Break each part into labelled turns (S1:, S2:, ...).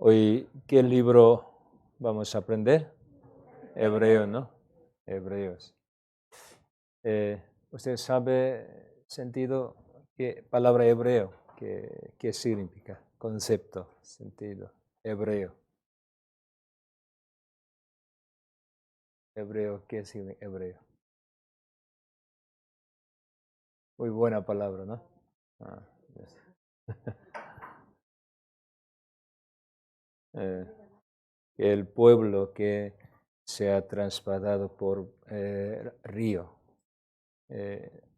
S1: Hoy, ¿qué libro vamos a aprender? Hebreo, ¿no? Hebreos. ¿Usted sabe sentido, qué palabra hebreo, qué significa? Concepto, sentido. Hebreo. Hebreo, ¿qué significa hebreo? Muy buena palabra, ¿no? Ah, yes. Eh, el pueblo que se ha traspasado por río.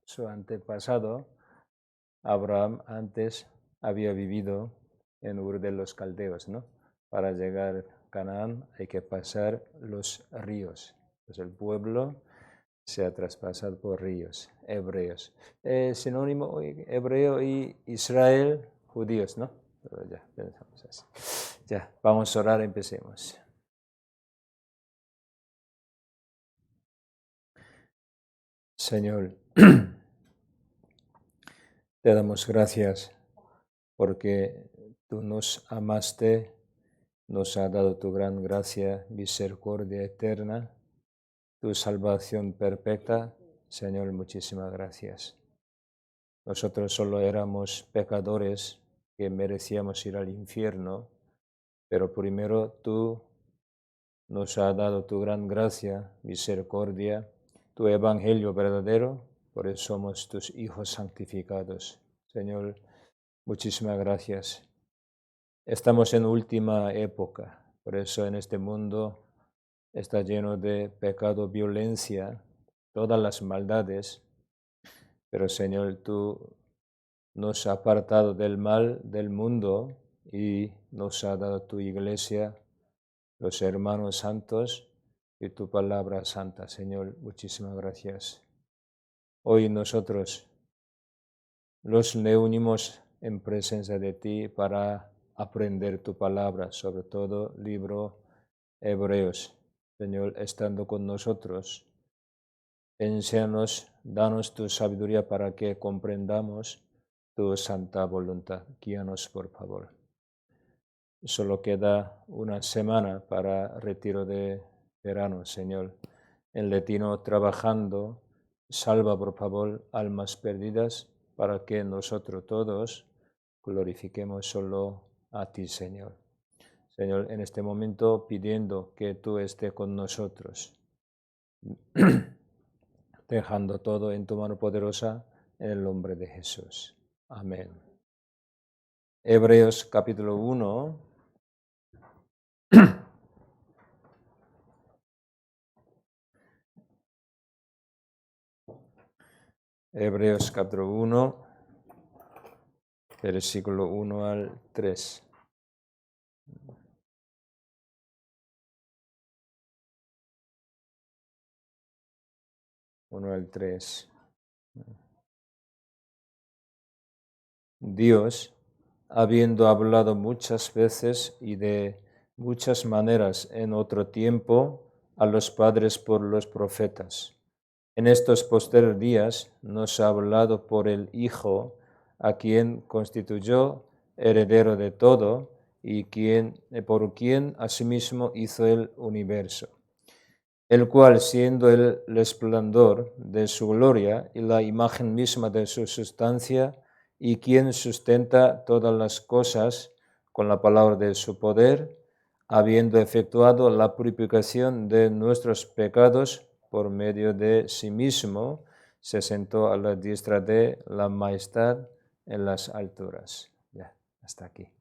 S1: Su antepasado, Abraham, antes había vivido en Ur de los Caldeos, ¿no? Para llegar a Canaán hay que pasar los ríos. Pues el pueblo se ha traspasado por ríos, hebreos. Sinónimo hebreo y Israel, judíos, ¿no? Pero ya, pensamos así. Ya, vamos a orar, empecemos. Señor, te damos gracias porque tú nos amaste, nos ha dado tu gran gracia, misericordia eterna, tu salvación perfecta. Señor, muchísimas gracias. Nosotros solo éramos pecadores que merecíamos ir al infierno, pero primero tú nos has dado tu gran gracia, misericordia, tu evangelio verdadero, por eso somos tus hijos santificados. Señor, muchísimas gracias. Estamos en última época, por eso en este mundo está lleno de pecado, violencia, todas las maldades, pero Señor, tú nos has apartado del mal del mundo y nos has dado tu iglesia, los hermanos santos y tu palabra santa, Señor. Muchísimas gracias. Hoy nosotros nos reunimos en presencia de ti para aprender tu palabra, sobre todo libro Hebreos. Señor, estando con nosotros, enséñanos, danos tu sabiduría para que comprendamos tu santa voluntad. Guíanos, por favor. Solo queda una semana para retiro de verano, Señor. En Latino trabajando, salva, por favor, almas perdidas para que nosotros todos glorifiquemos solo a ti, Señor. Señor, en este momento pidiendo que tú estés con nosotros, dejando todo en tu mano poderosa, en el nombre de Jesús. Amén. Hebreos capítulo 1. Hebreos capítulo 1, versículo 1 al 3. Uno al 3. Dios, habiendo hablado muchas veces y de muchas maneras en otro tiempo a los padres por los profetas, en estos posteriores días nos ha hablado por el Hijo, a quien constituyó heredero de todo y por quien asimismo hizo el universo, el cual, siendo el resplandor de su gloria y la imagen misma de su sustancia, y quien sustenta todas las cosas con la palabra de su poder, habiendo efectuado la purificación de nuestros pecados por medio de sí mismo, se sentó a la diestra de la majestad en las alturas. Ya, hasta aquí.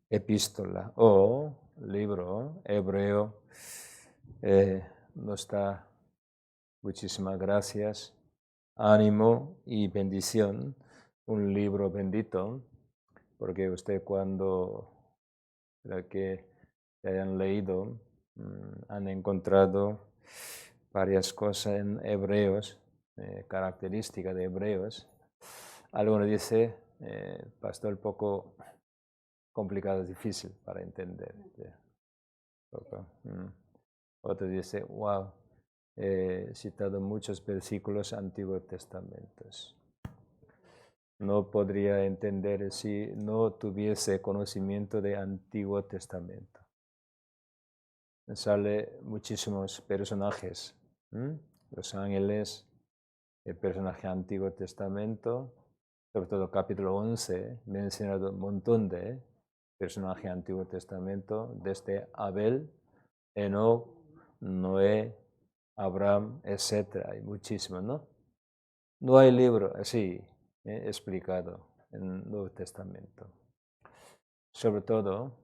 S1: Epístola o libro hebreo. Nos da muchísimas gracias, ánimo y bendición. Un libro bendito, porque usted cuando creo que hayan leído, han encontrado varias cosas en hebreos, características de hebreos. Alguno dice, pastor, poco complicado, difícil para entender. Otro dice, wow, he citado muchos versículos Antiguos Testamentos. no podría entender si no tuviese conocimiento de Antiguo Testamento. Sale muchísimos personajes, los ángeles, el personaje Antiguo Testamento, sobre todo capítulo 11, mencionado un montón de personajes Antiguo Testamento, desde Abel, Enoch, Noé, Abraham, etc. Hay muchísimos, ¿no? No hay libro así explicado en el Nuevo Testamento. Sobre todo,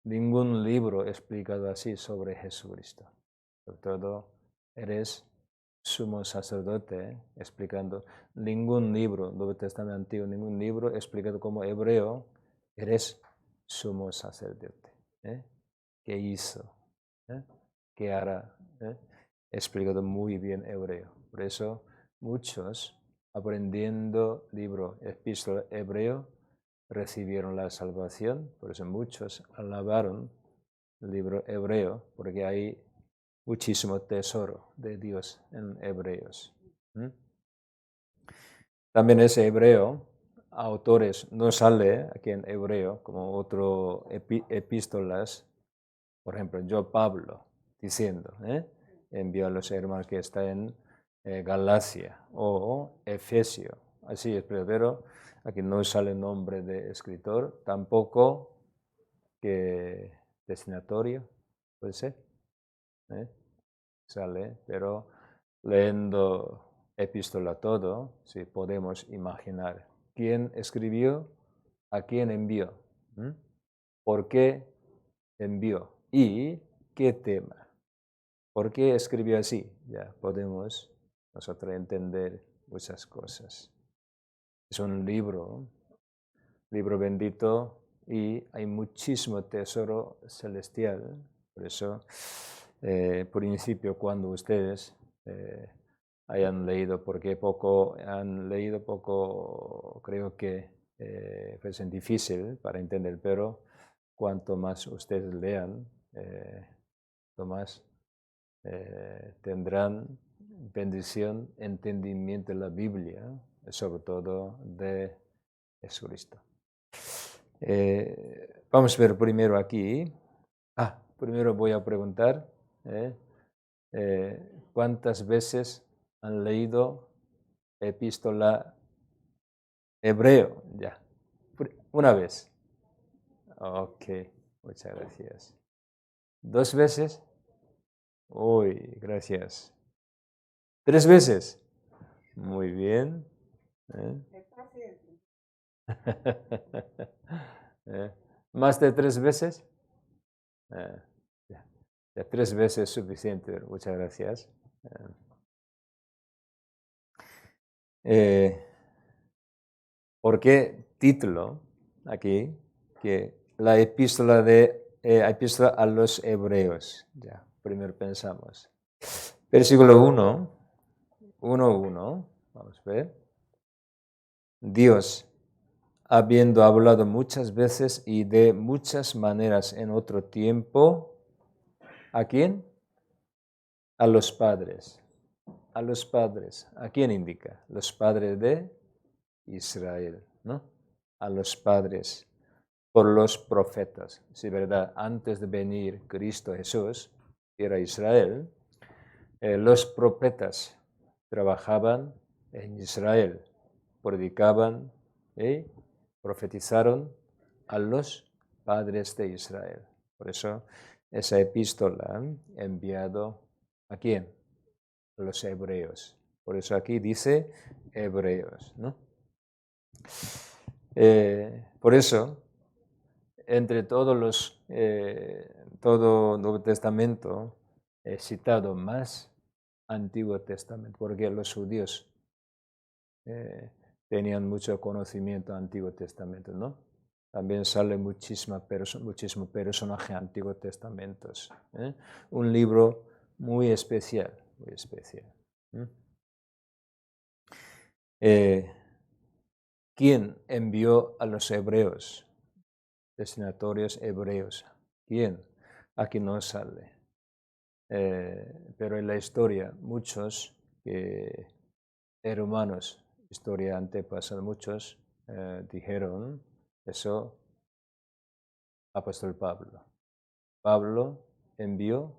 S1: ningún libro explicado así sobre Jesucristo. Sobre todo, eres sumo sacerdote, explicando ningún libro, Nuevo Testamento Antiguo, ningún libro explicado como hebreo, eres sumo sacerdote. ¿Qué hizo? ¿Qué hará? Explicado muy bien hebreo. Por eso muchos, aprendiendo libro, epístola hebreo, recibieron la salvación. Por eso muchos alabaron el libro hebreo, porque hay muchísimo tesoro de Dios en hebreos. También ese hebreo, autores, no sale aquí en hebreo como otro epístolas, por ejemplo, yo Pablo, diciendo, envío a los hermanos que están en Galacia o Efesio, así es, pero aquí no sale nombre de escritor, tampoco que destinatorio, puede ser, sale, pero leyendo epístola todo, sí podemos imaginar quién escribió, a quién envió, por qué envió y qué tema. ¿Por qué escribió así? Ya podemos nosotros entender muchas cosas. Es un libro bendito y hay muchísimo tesoro celestial. Por eso, por principio, cuando ustedes hayan leído, porque han leído poco, creo que pues es difícil para entender, pero cuanto más ustedes lean, lo más tendrán bendición, entendimiento de la Biblia, sobre todo de Jesucristo. Vamos a ver primero aquí. Primero voy a preguntar, ¿cuántas veces han leído epístola hebreo? Ya, una vez. Ok, muchas gracias. ¿2 veces? Uy, gracias. 3 veces. Muy bien. ¿Más de 3 veces? Ya 3 veces suficiente. Muchas gracias. ¿Por qué título aquí? Que la epístola a los hebreos. Ya, primero pensamos. Versículo 1, 1. Vamos a ver. Dios, habiendo hablado muchas veces y de muchas maneras en otro tiempo, ¿a quién? A los padres. A los padres. ¿A quién indica? Los padres de Israel, ¿no? A los padres por los profetas. Sí, verdad, antes de venir Cristo Jesús, era Israel, los profetas trabajaban en Israel, predicaban y profetizaron a los padres de Israel. Por eso esa epístola enviado ¿a quién? A los hebreos. Por eso aquí dice hebreos, ¿no? Por eso, entre todo Nuevo Testamento, he citado más Antiguo Testamento, porque los judíos tenían mucho conocimiento del Antiguo Testamento, ¿no? También sale muchísimo personaje Antiguo Testamento. Un libro muy especial, muy especial. ¿Quién envió a los hebreos? Destinatorios hebreos. ¿Quién? Aquí no sale. Pero en la historia, muchos hermanos historia antepasada, muchos dijeron eso, apóstol Pablo. Pablo envió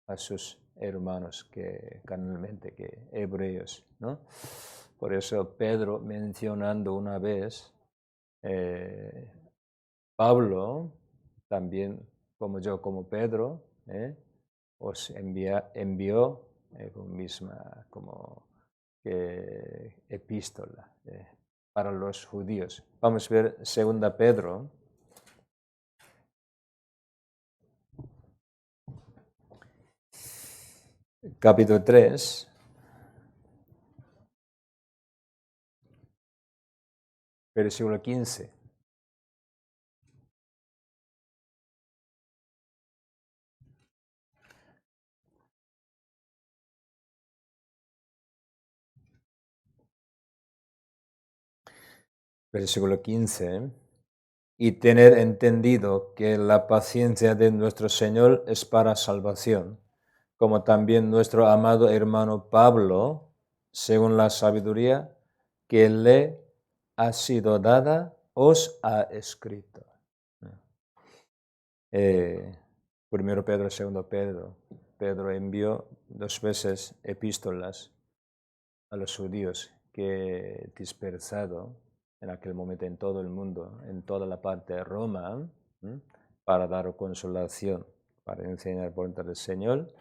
S1: a sus hermanos que canalmente, que hebreos, ¿no? Por eso Pedro mencionando una vez, Pablo, también como yo, como Pedro, os envió con misma como epístola para los judíos. Vamos a ver 2 Pedro, capítulo 3, versículo 15. Versículo 15. Y tener entendido que la paciencia de nuestro Señor es para salvación, como también nuestro amado hermano Pablo, según la sabiduría que le ha sido dada, os ha escrito. Primero Pedro, segundo Pedro. Pedro envió 2 veces epístolas a los judíos que dispersado en aquel momento en todo el mundo, en toda la parte de Roma, para dar consolación, para enseñar voluntad del Señor.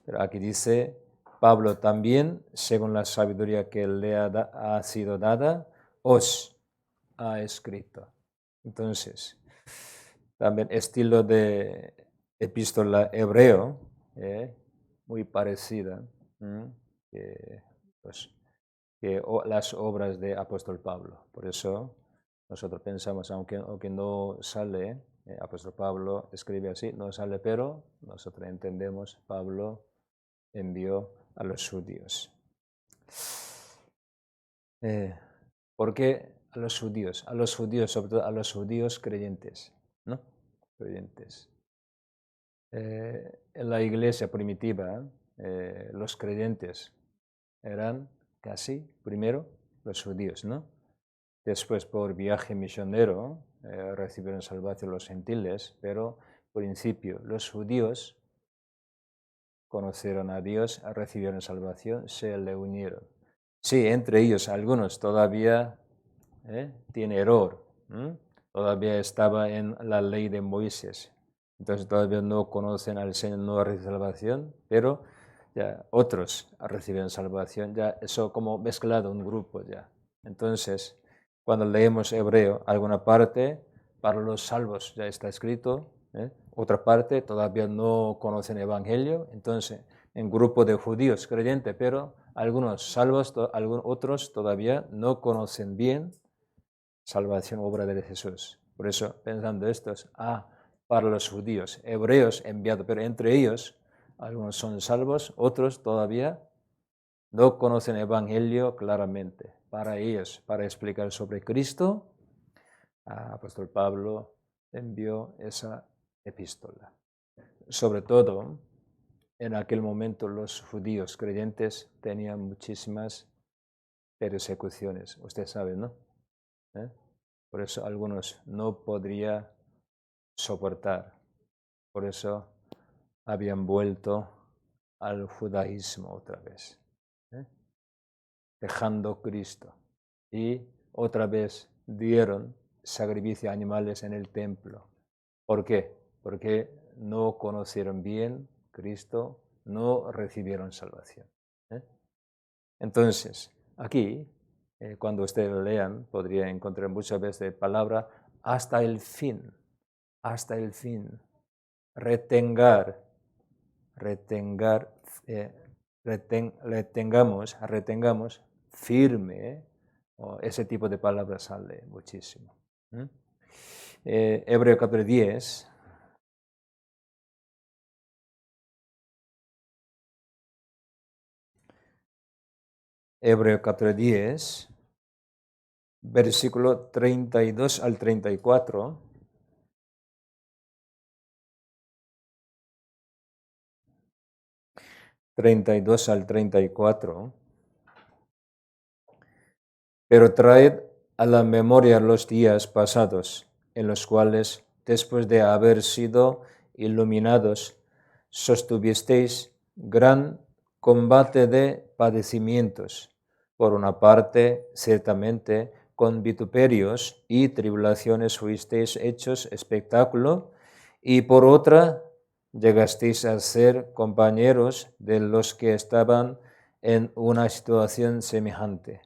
S1: Pero aquí dice, Pablo también, según la sabiduría que le ha sido dada, os ha escrito. Entonces, también estilo de epístola hebreo, muy parecida, pues, que las obras de apóstol Pablo. Por eso nosotros pensamos, aunque no sale, apóstol Pablo escribe así, no sale, pero nosotros entendemos, Pablo envió a los judíos. ¿Por qué a los judíos? A los judíos, sobre todo a los judíos creyentes, ¿no? Creyentes. En la iglesia primitiva, los creyentes eran casi, primero, los judíos, ¿no? Después, por viaje misionero, recibieron salvación los gentiles, pero por principio los judíos conocieron a Dios, recibieron salvación, se le unieron. Sí, entre ellos algunos todavía tiene error, todavía estaba en la ley de Moisés, entonces todavía no conocen al Señor, no reciben salvación, pero ya otros reciben salvación, ya eso como mezclado un grupo ya. Entonces, cuando leemos hebreo, alguna parte para los salvos ya está escrito, otra parte todavía no conocen el evangelio, entonces en grupo de judíos creyentes, pero algunos salvos, otros todavía no conocen bien salvación, obra de Jesús. Por eso, pensando estos, para los judíos, hebreos enviados, pero entre ellos, algunos son salvos, otros todavía no conocen el Evangelio claramente. Para ellos, para explicar sobre Cristo, apóstol Pablo envió esa epístola. Sobre todo, en aquel momento los judíos creyentes tenían muchísimas persecuciones. Usted sabe, ¿no? Por eso algunos no podrían soportar. Por eso habían vuelto al judaísmo otra vez, dejando Cristo. Y otra vez dieron sacrificio a animales en el templo. ¿Por qué? Porque no conocieron bien Cristo, no recibieron salvación. Entonces, aquí, cuando ustedes lean, podría encontrar muchas veces palabra hasta el fin, retengar, retengamos firme, ese tipo de palabras sale muchísimo. Hebreo capítulo 10. Hebreo capítulo 10, versículo 32 al 34. 32 al 34. Pero traed a la memoria los días pasados, en los cuales, después de haber sido iluminados, sostuvisteis gran combate de padecimientos. Por una parte, ciertamente, con vituperios y tribulaciones fuisteis hechos espectáculo, y por otra, llegasteis a ser compañeros de los que estaban en una situación semejante.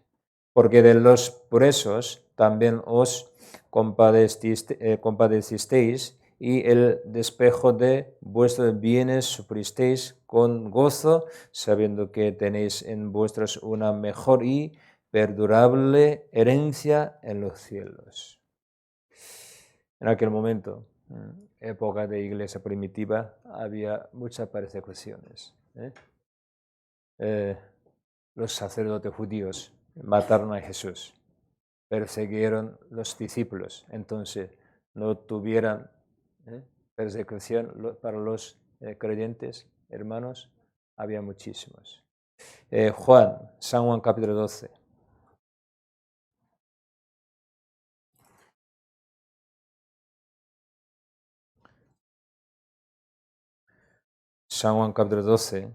S1: Porque de los presos también os compadecisteis, y el despejo de vuestros bienes sufristeis con gozo, sabiendo que tenéis en vuestros una mejor y perdurable herencia en los cielos. En aquel momento, época de iglesia primitiva, había muchas persecuciones. Los sacerdotes judíos mataron a Jesús, persiguieron los discípulos, entonces no tuvieran persecución para los creyentes, hermanos, había muchísimos. San Juan capítulo 12. San Juan capítulo 12,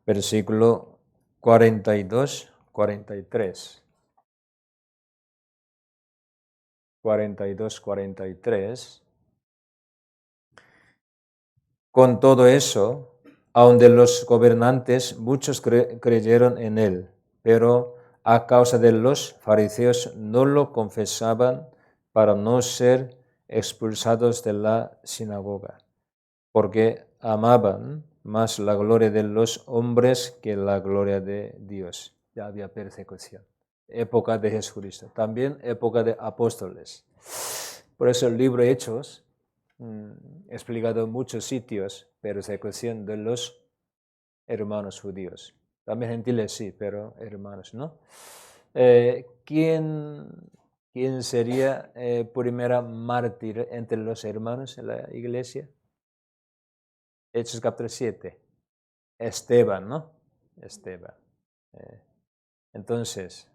S1: versículo 42, 43. 42, 43. Con todo eso, aun de los gobernantes, muchos creyeron en él, pero a causa de los fariseos no lo confesaban para no ser expulsados de la sinagoga, porque amaban más la gloria de los hombres que la gloria de Dios. Ya había persecución. Época de Jesucristo, también época de apóstoles. Por eso el libro Hechos, explicado en muchos sitios, persecución de los hermanos judíos. También gentiles sí, pero hermanos, ¿no? ¿Quién sería primera mártir entre los hermanos en la iglesia? Hechos capítulo 7. Esteban, ¿no? Esteban. Entonces,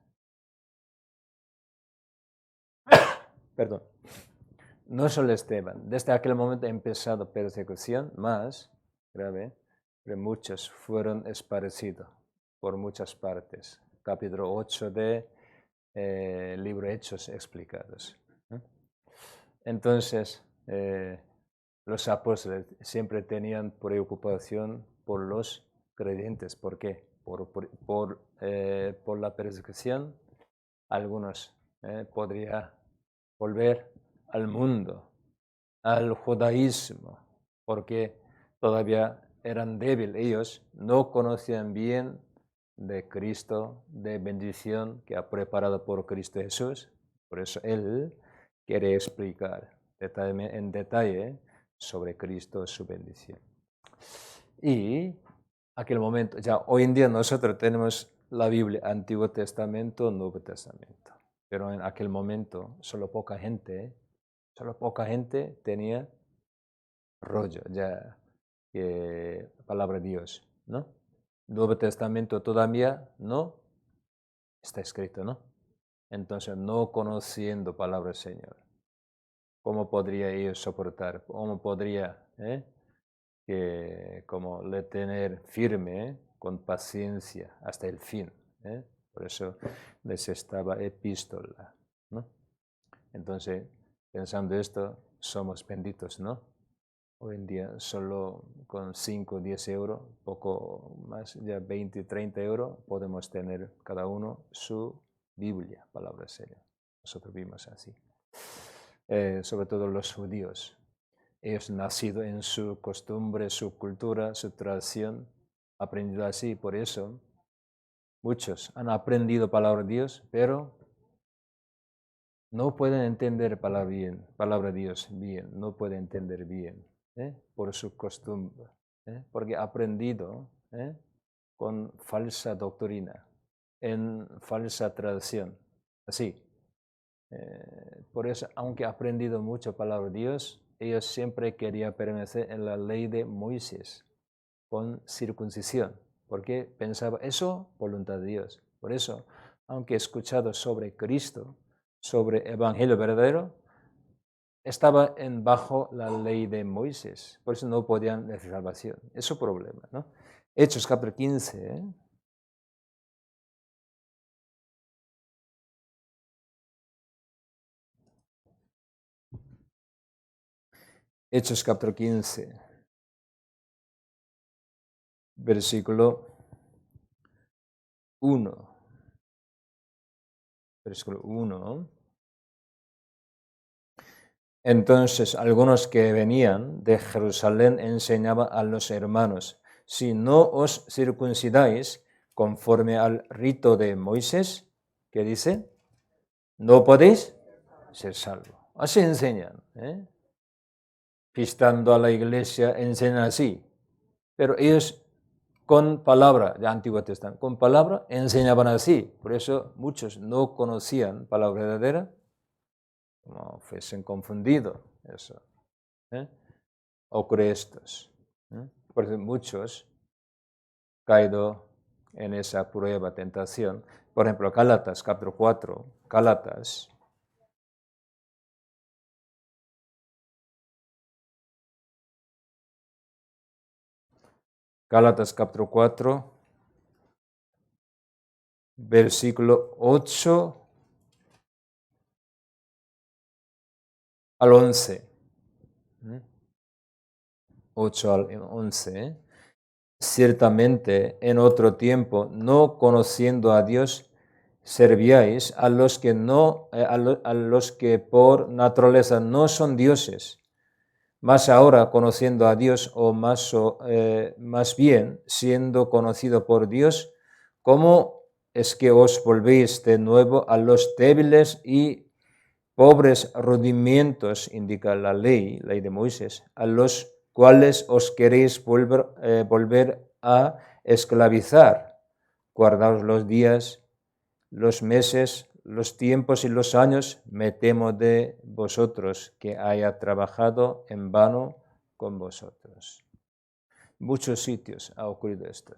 S1: perdón, no solo Esteban, desde aquel momento ha empezado persecución más grave, pero muchos fueron esparcidos por muchas partes. Capítulo 8 de libro Hechos explicados. Entonces, los apóstoles siempre tenían preocupación por los creyentes. ¿Por qué? Por la persecución, algunos podrían volver al mundo, al judaísmo, porque todavía eran débiles. Ellos no conocían bien de Cristo, de bendición que ha preparado por Cristo Jesús. Por eso Él quiere explicar en detalle sobre Cristo, su bendición. Y aquel momento, ya hoy en día nosotros tenemos la Biblia, Antiguo Testamento, Nuevo Testamento. Pero en aquel momento solo poca gente tenía rollo, ya que palabra de Dios, ¿no? Nuevo Testamento todavía no está escrito, ¿no? Entonces, no conociendo palabra del Señor, ¿cómo podría ellos soportar? ¿Cómo podría como le tener firme, con paciencia, hasta el fin? Por eso les estaba epístola, ¿no? Entonces, pensando esto, somos benditos, ¿no? Hoy en día solo con 5 o 10 euros, poco más, ya 20, 30 euros, podemos tener cada uno su Biblia, palabra del Señor. Nosotros vimos así. Sobre todo los judíos. Ellos nacido en su costumbre, su cultura, su tradición, aprendido así. Por eso muchos han aprendido palabra de Dios, pero no pueden entender palabra de Dios bien, no pueden entender bien, por su costumbre, porque ha aprendido con falsa doctrina, en falsa tradición, así. Por eso, aunque ha aprendido mucho palabra de Dios, ellos siempre querían permanecer en la ley de Moisés, con circuncisión, porque pensaba eso, voluntad de Dios. Por eso, aunque he escuchado sobre Cristo, sobre el Evangelio verdadero, estaba bajo la ley de Moisés, por eso no podían recibir salvación. Es su problema, ¿no? Hechos capítulo 15, ¿eh? Hechos capítulo 15, versículo 1. Versículo 1. Entonces algunos que venían de Jerusalén enseñaban a los hermanos, si no os circuncidáis conforme al rito de Moisés, ¿qué dice? No podéis ser salvos. Así enseñan, ¿eh? Visitando a la iglesia enseñan así, pero ellos con palabra, de Antiguo Testamento, con palabra enseñaban así, por eso muchos no conocían palabra verdadera, como fuesen confundidos, eso, ¿eh? Ocurre estos, ¿eh? Por eso muchos caído en esa prueba, tentación, por ejemplo, Gálatas, capítulo 4, Gálatas capítulo 4, versículo 8 al 11. 8 al 11. Ciertamente en otro tiempo, no conociendo a Dios, servíais a los que, no, a los que por naturaleza no son dioses. Mas ahora, conociendo a Dios, o más bien siendo conocido por Dios, ¿cómo es que os volvéis de nuevo a los débiles y pobres rudimentos, indica la ley de Moisés, a los cuales os queréis volver a esclavizar? Guardaos los días, los meses, los tiempos y los años, me temo de vosotros, que haya trabajado en vano con vosotros. Muchos sitios ha ocurrido esto.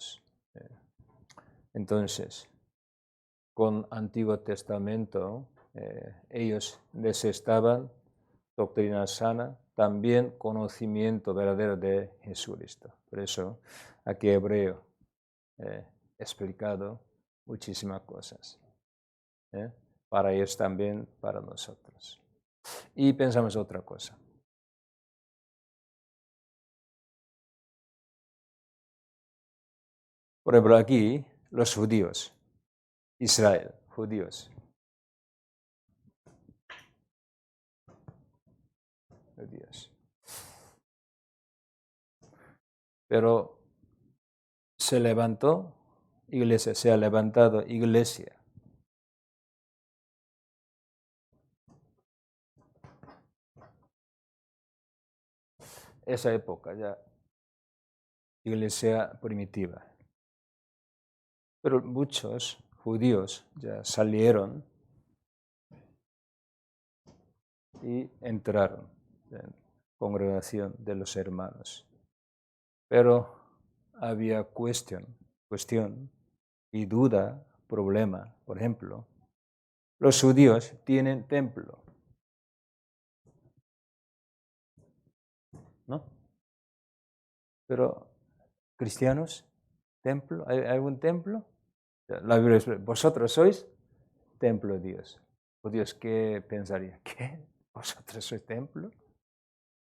S1: Entonces, con Antiguo Testamento, ellos necesitaban doctrina sana, también conocimiento verdadero de Jesucristo. Por eso, aquí Hebreo explicado muchísimas cosas. Para ellos también, para nosotros. Y pensamos otra cosa. Por ejemplo, aquí los judíos, Israel, judíos. Pero se levantó iglesia, se ha levantado iglesia. Esa época ya, iglesia primitiva. Pero muchos judíos ya salieron y entraron en la congregación de los hermanos. Pero había cuestión y duda, problema. Por ejemplo, los judíos tienen templo, ¿no? Pero cristianos, templo, ¿hay algún templo? La Biblia dice, vosotros sois templo de Dios. ¿O Dios qué pensaría? ¿Qué? ¿Vosotros sois templo?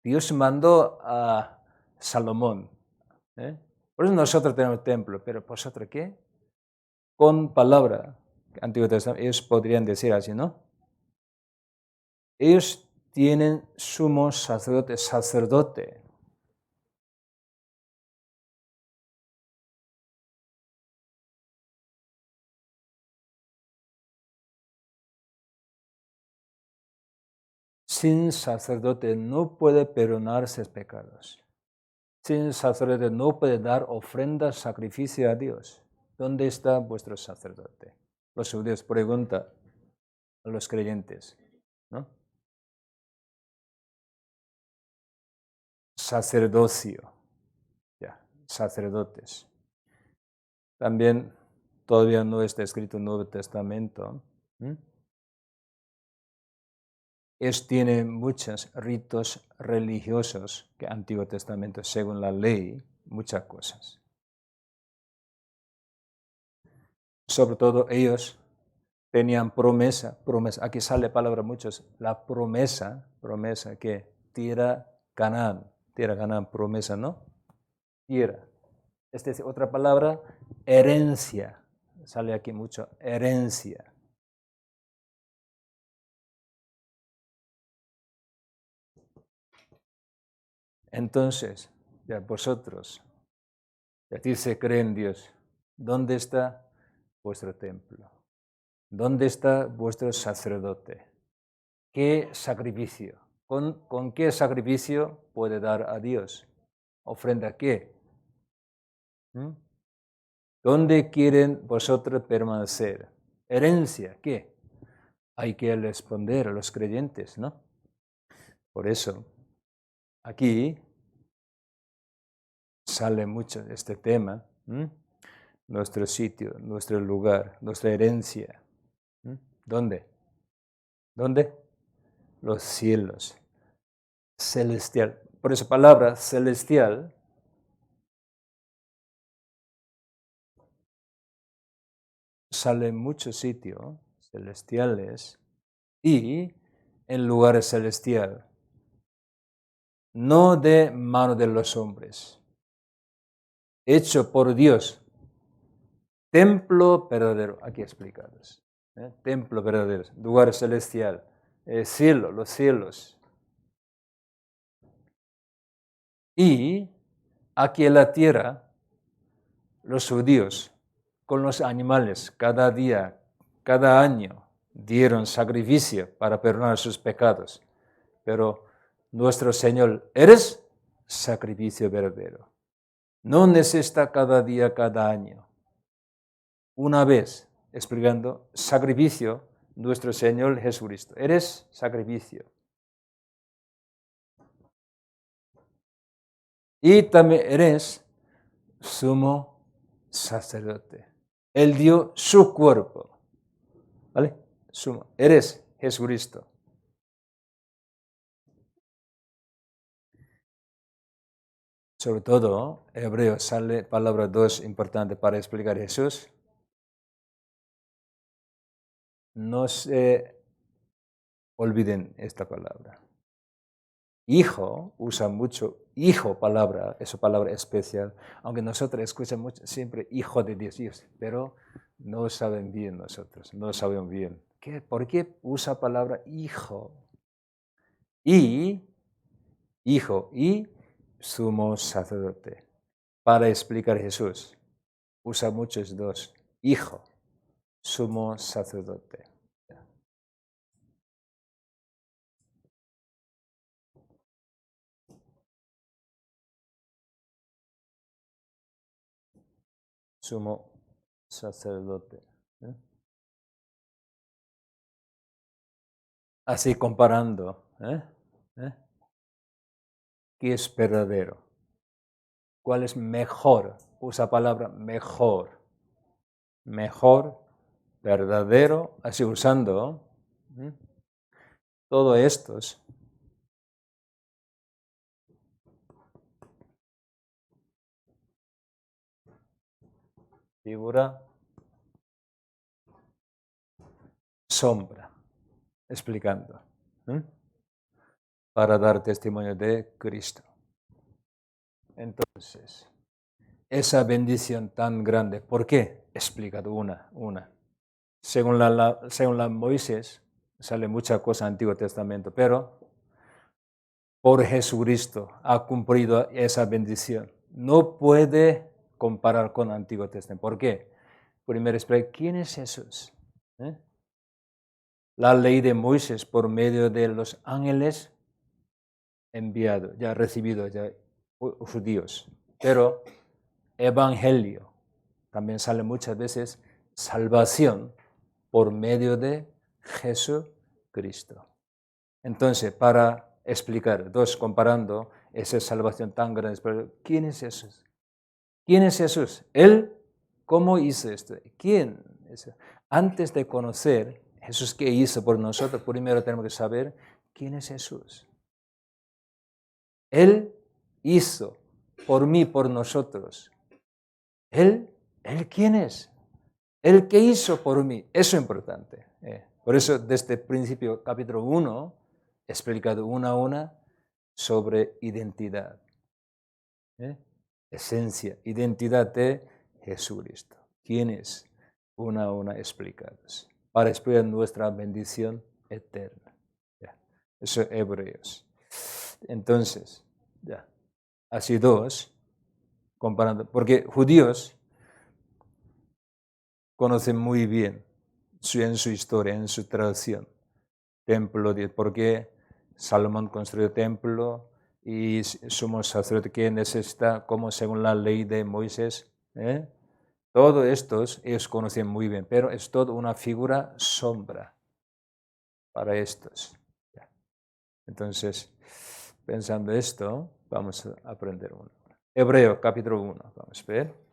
S1: Dios mandó a Salomón. Por eso nosotros tenemos templo, pero ¿vosotros qué? Con palabra, Antiguo Testamento, ellos podrían decir así, ¿no? Ellos tienen sumo sacerdote. Sin sacerdote no puede perdonarse pecados. Sin sacerdote no puede dar ofrenda, sacrificio a Dios. ¿Dónde está vuestro sacerdote? Los judíos preguntan a los creyentes, ¿no? sacerdocio, ya, sacerdotes. También todavía no está escrito el Nuevo Testamento. Tiene muchos ritos religiosos que Antiguo Testamento, según la ley, muchas cosas. Sobre todo ellos tenían promesa, aquí sale la palabra muchos, la promesa que tierra Canaán, promesa, ¿no? Tierra. Esta es otra palabra, herencia, sale aquí mucho, herencia. Entonces, ya vosotros, ya se creen en Dios, ¿dónde está vuestro templo? ¿Dónde está vuestro sacerdote? ¿Qué sacrificio? ¿Con qué sacrificio puede dar a Dios? ¿Ofrenda qué? ¿Dónde quieren vosotros permanecer? ¿Herencia qué? Hay que responder a los creyentes, ¿no? Por eso, aquí sale mucho este tema, nuestro sitio, nuestro lugar, nuestra herencia. ¿Dónde? ¿Dónde? Los cielos. Celestial. Por esa palabra celestial sale en muchos sitios celestiales y en lugares celestiales, no de mano de los hombres, hecho por Dios, templo verdadero, aquí explicados, templo verdadero, lugar celestial, cielo, los cielos. Y aquí en la tierra, los judíos con los animales cada día, cada año, dieron sacrificio para perdonar sus pecados. Pero nuestro Señor, eres sacrificio verdadero. No necesita cada día, cada año. Una vez, explicando, sacrificio, nuestro Señor Jesucristo. Eres sacrificio. Y también eres sumo sacerdote. Él dio su cuerpo. ¿Vale? Eres Jesucristo. Sobre todo, Hebreo sale palabra 2 importante para explicar Jesús. No se olviden esta palabra. Hijo, usa mucho hijo palabra, esa palabra especial, aunque nosotros escuchamos siempre hijo de Dios, pero no saben bien nosotros, no sabemos bien. ¿Por qué usa palabra hijo? Y hijo y sumo sacerdote. Para explicar Jesús, usa muchos dos, hijo, sumo sacerdote. Sumo sacerdote. Así comparando, ¿qué es verdadero? ¿Cuál es mejor? Usa palabra mejor. Mejor, verdadero, así usando todo estos. Figura, sombra, explicando. Para dar testimonio de Cristo. Entonces, esa bendición tan grande, ¿por qué? Explicado una. Según la Moisés, sale mucha cosa en Antiguo Testamento, pero por Jesucristo ha cumplido esa bendición. No puede comparar con Antiguo Testamento. ¿Por qué? Primero explica, ¿quién es Jesús? La ley de Moisés por medio de los ángeles enviado, ya recibido, ya judíos. Pero evangelio, también sale muchas veces salvación por medio de Jesucristo. Entonces, para explicar, comparando esa salvación tan grande. Pero ¿quién es Jesús? ¿Quién es Jesús? Él, ¿cómo hizo esto? ¿Quién? Antes de conocer Jesús qué hizo por nosotros, primero tenemos que saber quién es Jesús. Él hizo por mí, por nosotros. ¿Él quién es? ¿Él qué hizo por mí? Eso es importante. Por eso desde el principio, capítulo 1, he explicado una a una sobre identidad. Esencia, identidad de Jesucristo. ¿Quién es? Una a una explicados. Para explicar nuestra bendición eterna. Eso es Hebreos. Entonces, así dos, comparando, porque judíos conocen muy bien en su historia, en su tradición, templo, porque Salomón construyó templo y somos sacerdotes que necesita, como según la ley de Moisés, todos estos ellos conocen muy bien, pero es toda una figura sombra para estos. Entonces, pensando esto, vamos a aprender uno. Hebreo, capítulo 1, vamos a ver.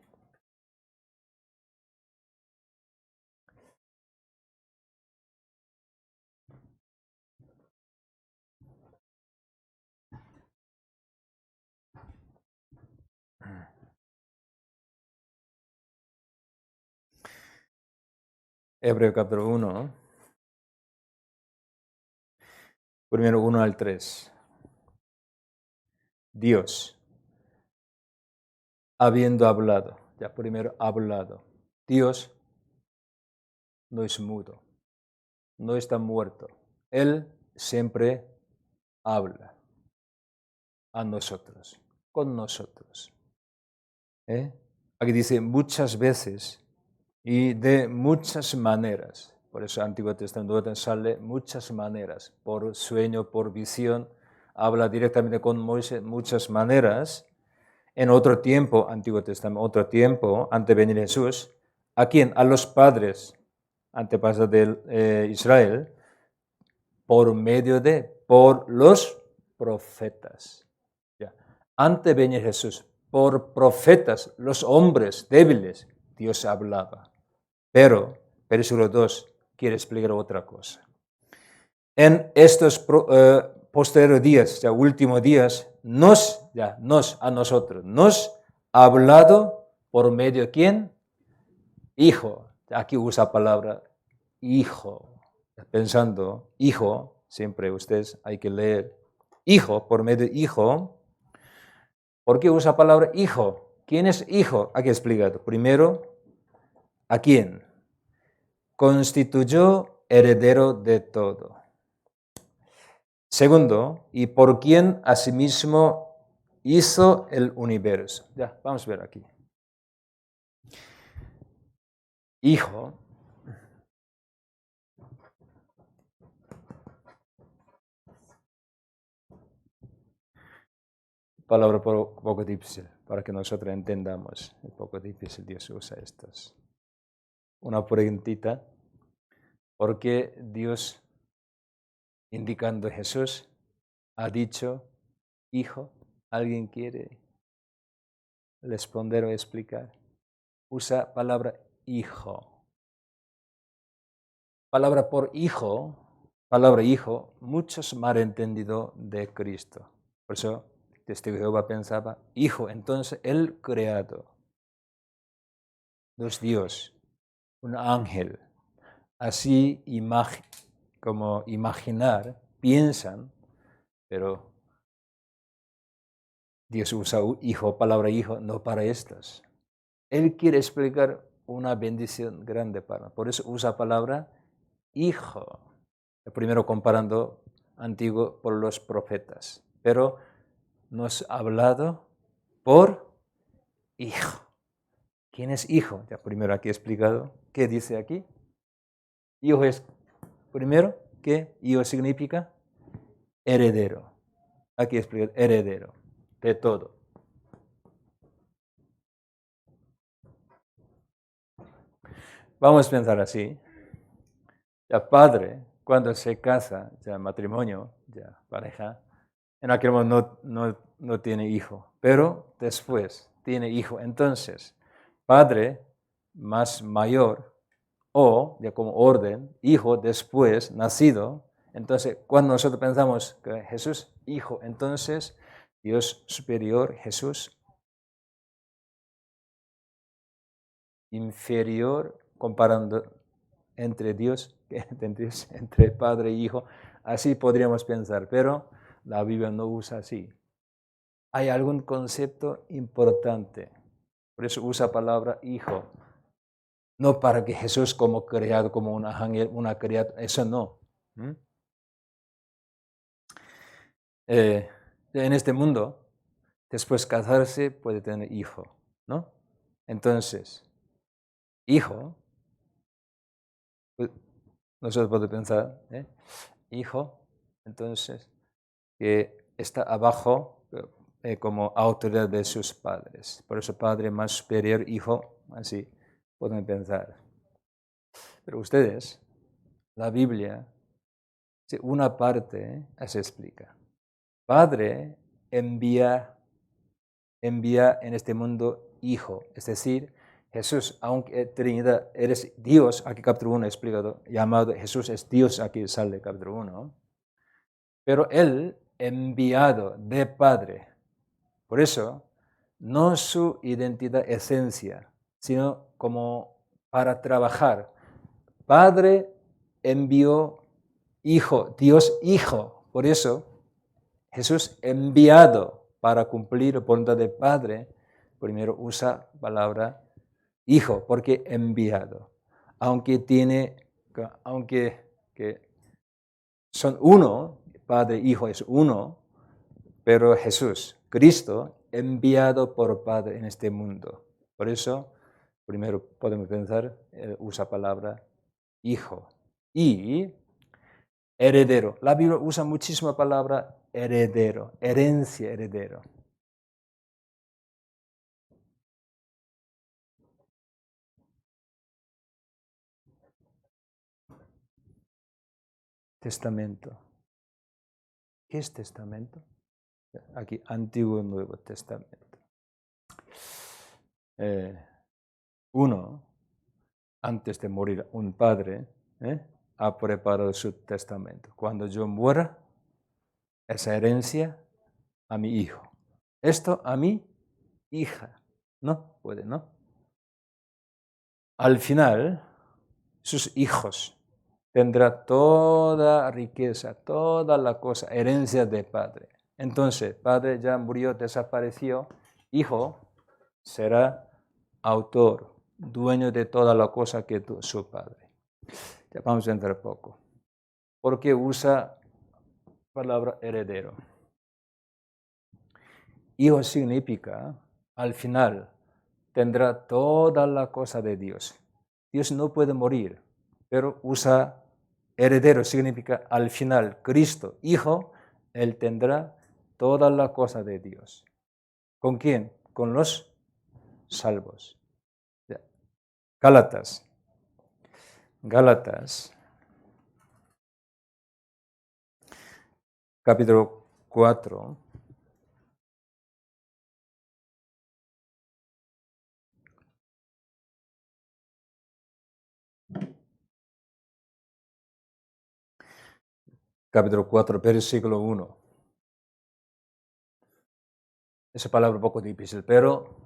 S1: Hebreo, capítulo 1, primero 1 al 3. Dios, habiendo hablado, ya primero hablado. Dios no es mudo, no está muerto. Él siempre habla a nosotros, con nosotros. Aquí dice muchas veces y de muchas maneras. Por eso Antiguo Testamento sale muchas maneras, por sueño, por visión. Habla directamente con Moisés muchas maneras. En otro tiempo, Antiguo Testamento, otro tiempo, antes de venir Jesús, ¿a quién? A los padres, antepasados de Israel, por los profetas. Antes de venir Jesús, por profetas, los hombres débiles, Dios hablaba. Pero, versículo 2, quiere explicar otra cosa. En estos posteriores días, últimos días, a nosotros, nos ha hablado por medio de ¿quién? Hijo. Aquí usa la palabra hijo. Pensando, hijo, siempre ustedes hay que leer hijo, por medio de hijo. ¿Por qué usa la palabra hijo? ¿Quién es hijo? Aquí explicado. Primero, ¿a quién? Constituyó heredero de todo. Segundo, y por quien asimismo hizo el universo. Ya, vamos a ver aquí. Hijo. Palabra poco difícil, para que nosotros entendamos. Es poco difícil Dios usa estas. Una preguntita. ¿Por qué Dios, indicando a Jesús, ha dicho hijo? ¿Alguien quiere responder o explicar? Usa palabra hijo. Palabra hijo, muchos malentendidos de Cristo. Por eso, Testigo de Jehová pensaba, hijo, entonces el creado. No es Dios, un ángel. Así como imaginar, piensan, pero Dios usa hijo, palabra hijo, no para estas. Él quiere explicar una bendición grande para. Por eso usa palabra hijo. Primero comparando antiguo por los profetas. Pero nos ha hablado por hijo. ¿Quién es hijo? Ya primero aquí he explicado. ¿Qué dice aquí? Hijo es, primero, ¿qué? Hijo significa heredero. Aquí explica heredero de todo. Vamos a pensar así. Ya padre, cuando se casa, ya matrimonio, ya pareja, En aquel momento no tiene hijo, pero después tiene hijo. Entonces, padre más mayor o, ya como orden, hijo después nacido. Entonces, cuando nosotros pensamos que Jesús, hijo, entonces Dios superior, Jesús inferior, comparando entre Dios, entre Padre e Hijo. Así podríamos pensar, pero la Biblia no usa así. Hay algún concepto importante, por eso usa la palabra Hijo. No para que Jesús como creado, como un ángel, una criatura, eso no. En este mundo, después casarse puede tener hijo, ¿no? Entonces, hijo, pues, nosotros podemos pensar, hijo, entonces, que está abajo como autoridad de sus padres. Por eso padre más superior, hijo, así pueden pensar. Pero ustedes, la Biblia, una parte se explica. Padre envía en este mundo hijo, es decir, Jesús, aunque Trinidad, eres Dios, aquí capítulo 1 explicado, llamado Jesús es Dios, aquí sale capítulo 1, pero Él enviado de Padre. Por eso, no su identidad esencia, sino como para trabajar. Padre envió Hijo, Dios Hijo. Por eso, Jesús enviado para cumplir la voluntad del Padre, primero usa la palabra Hijo, porque enviado. Aunque que son uno, Padre, Hijo es uno, pero Jesús, Cristo, enviado por Padre en este mundo. Por eso, primero podemos pensar, usa la palabra Hijo. Y heredero. La Biblia usa muchísimo la palabra heredero, herencia, heredero. Testamento. ¿Qué es testamento? Aquí, Antiguo y Nuevo Testamento. Uno, antes de morir, un padre ha preparado su testamento. Cuando yo muera, esa herencia a mi hijo. Esto a mi hija. No puede, ¿no? Al final, sus hijos tendrá toda riqueza, toda la cosa, herencia de padre. Entonces, padre ya murió, desapareció, hijo será autor, dueño de toda la cosa que su padre. Ya vamos a entrar poco. ¿Por qué usa palabra heredero? Hijo significa, al final, tendrá toda la cosa de Dios. Dios no puede morir, pero usa heredero, significa al final, Cristo, Hijo, Él tendrá toda la cosa de Dios. ¿Con quién? Con los salvos. Gálatas. Capítulo 4. Capítulo 4, versículo 1. Esa palabra un poco difícil, pero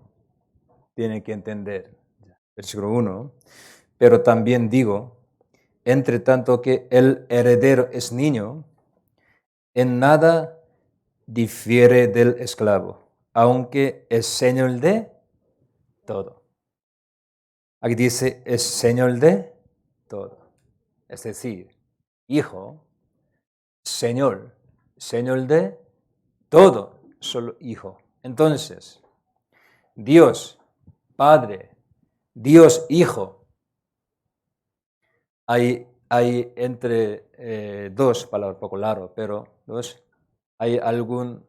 S1: tiene que entender. Versículo 1. Pero también digo, entre tanto que el heredero es niño, en nada difiere del esclavo, aunque es señor de todo. Aquí dice, es señor de todo. Es decir, hijo, señor de todo, solo hijo. Entonces, Dios, Padre, Dios, Hijo, hay entre dos palabras, un poco largo, pero dos, hay algún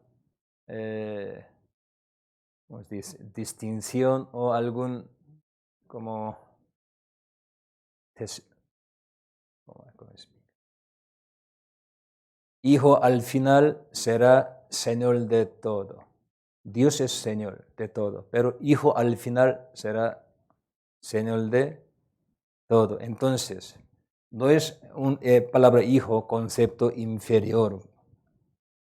S1: ¿cómo se dice? Distinción o algún como ¿cómo explico? Hijo al final será Señor de todo. Dios es Señor de todo, pero Hijo al final será Señor de todo. Entonces, no es una palabra hijo, concepto inferior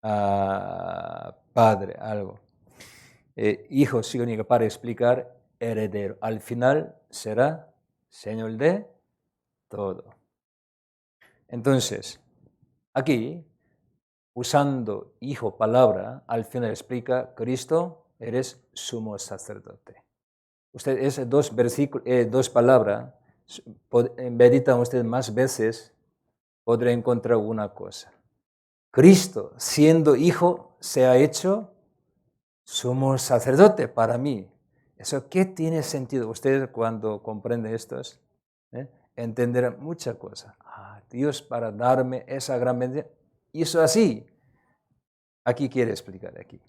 S1: a padre, algo. Hijo significa, para explicar, heredero. Al final será Señor de todo. Entonces, aquí, usando hijo palabra, al final explica, Cristo, eres sumo sacerdote. Usted esas dos palabras, meditan usted más veces, podrá encontrar una cosa. Cristo, siendo hijo, se ha hecho sumo sacerdote para mí. ¿Eso qué tiene sentido? Usted cuando comprende esto, entenderá muchas cosas. Dios para darme esa gran bendición hizo así. Aquí quiere explicar, aquí.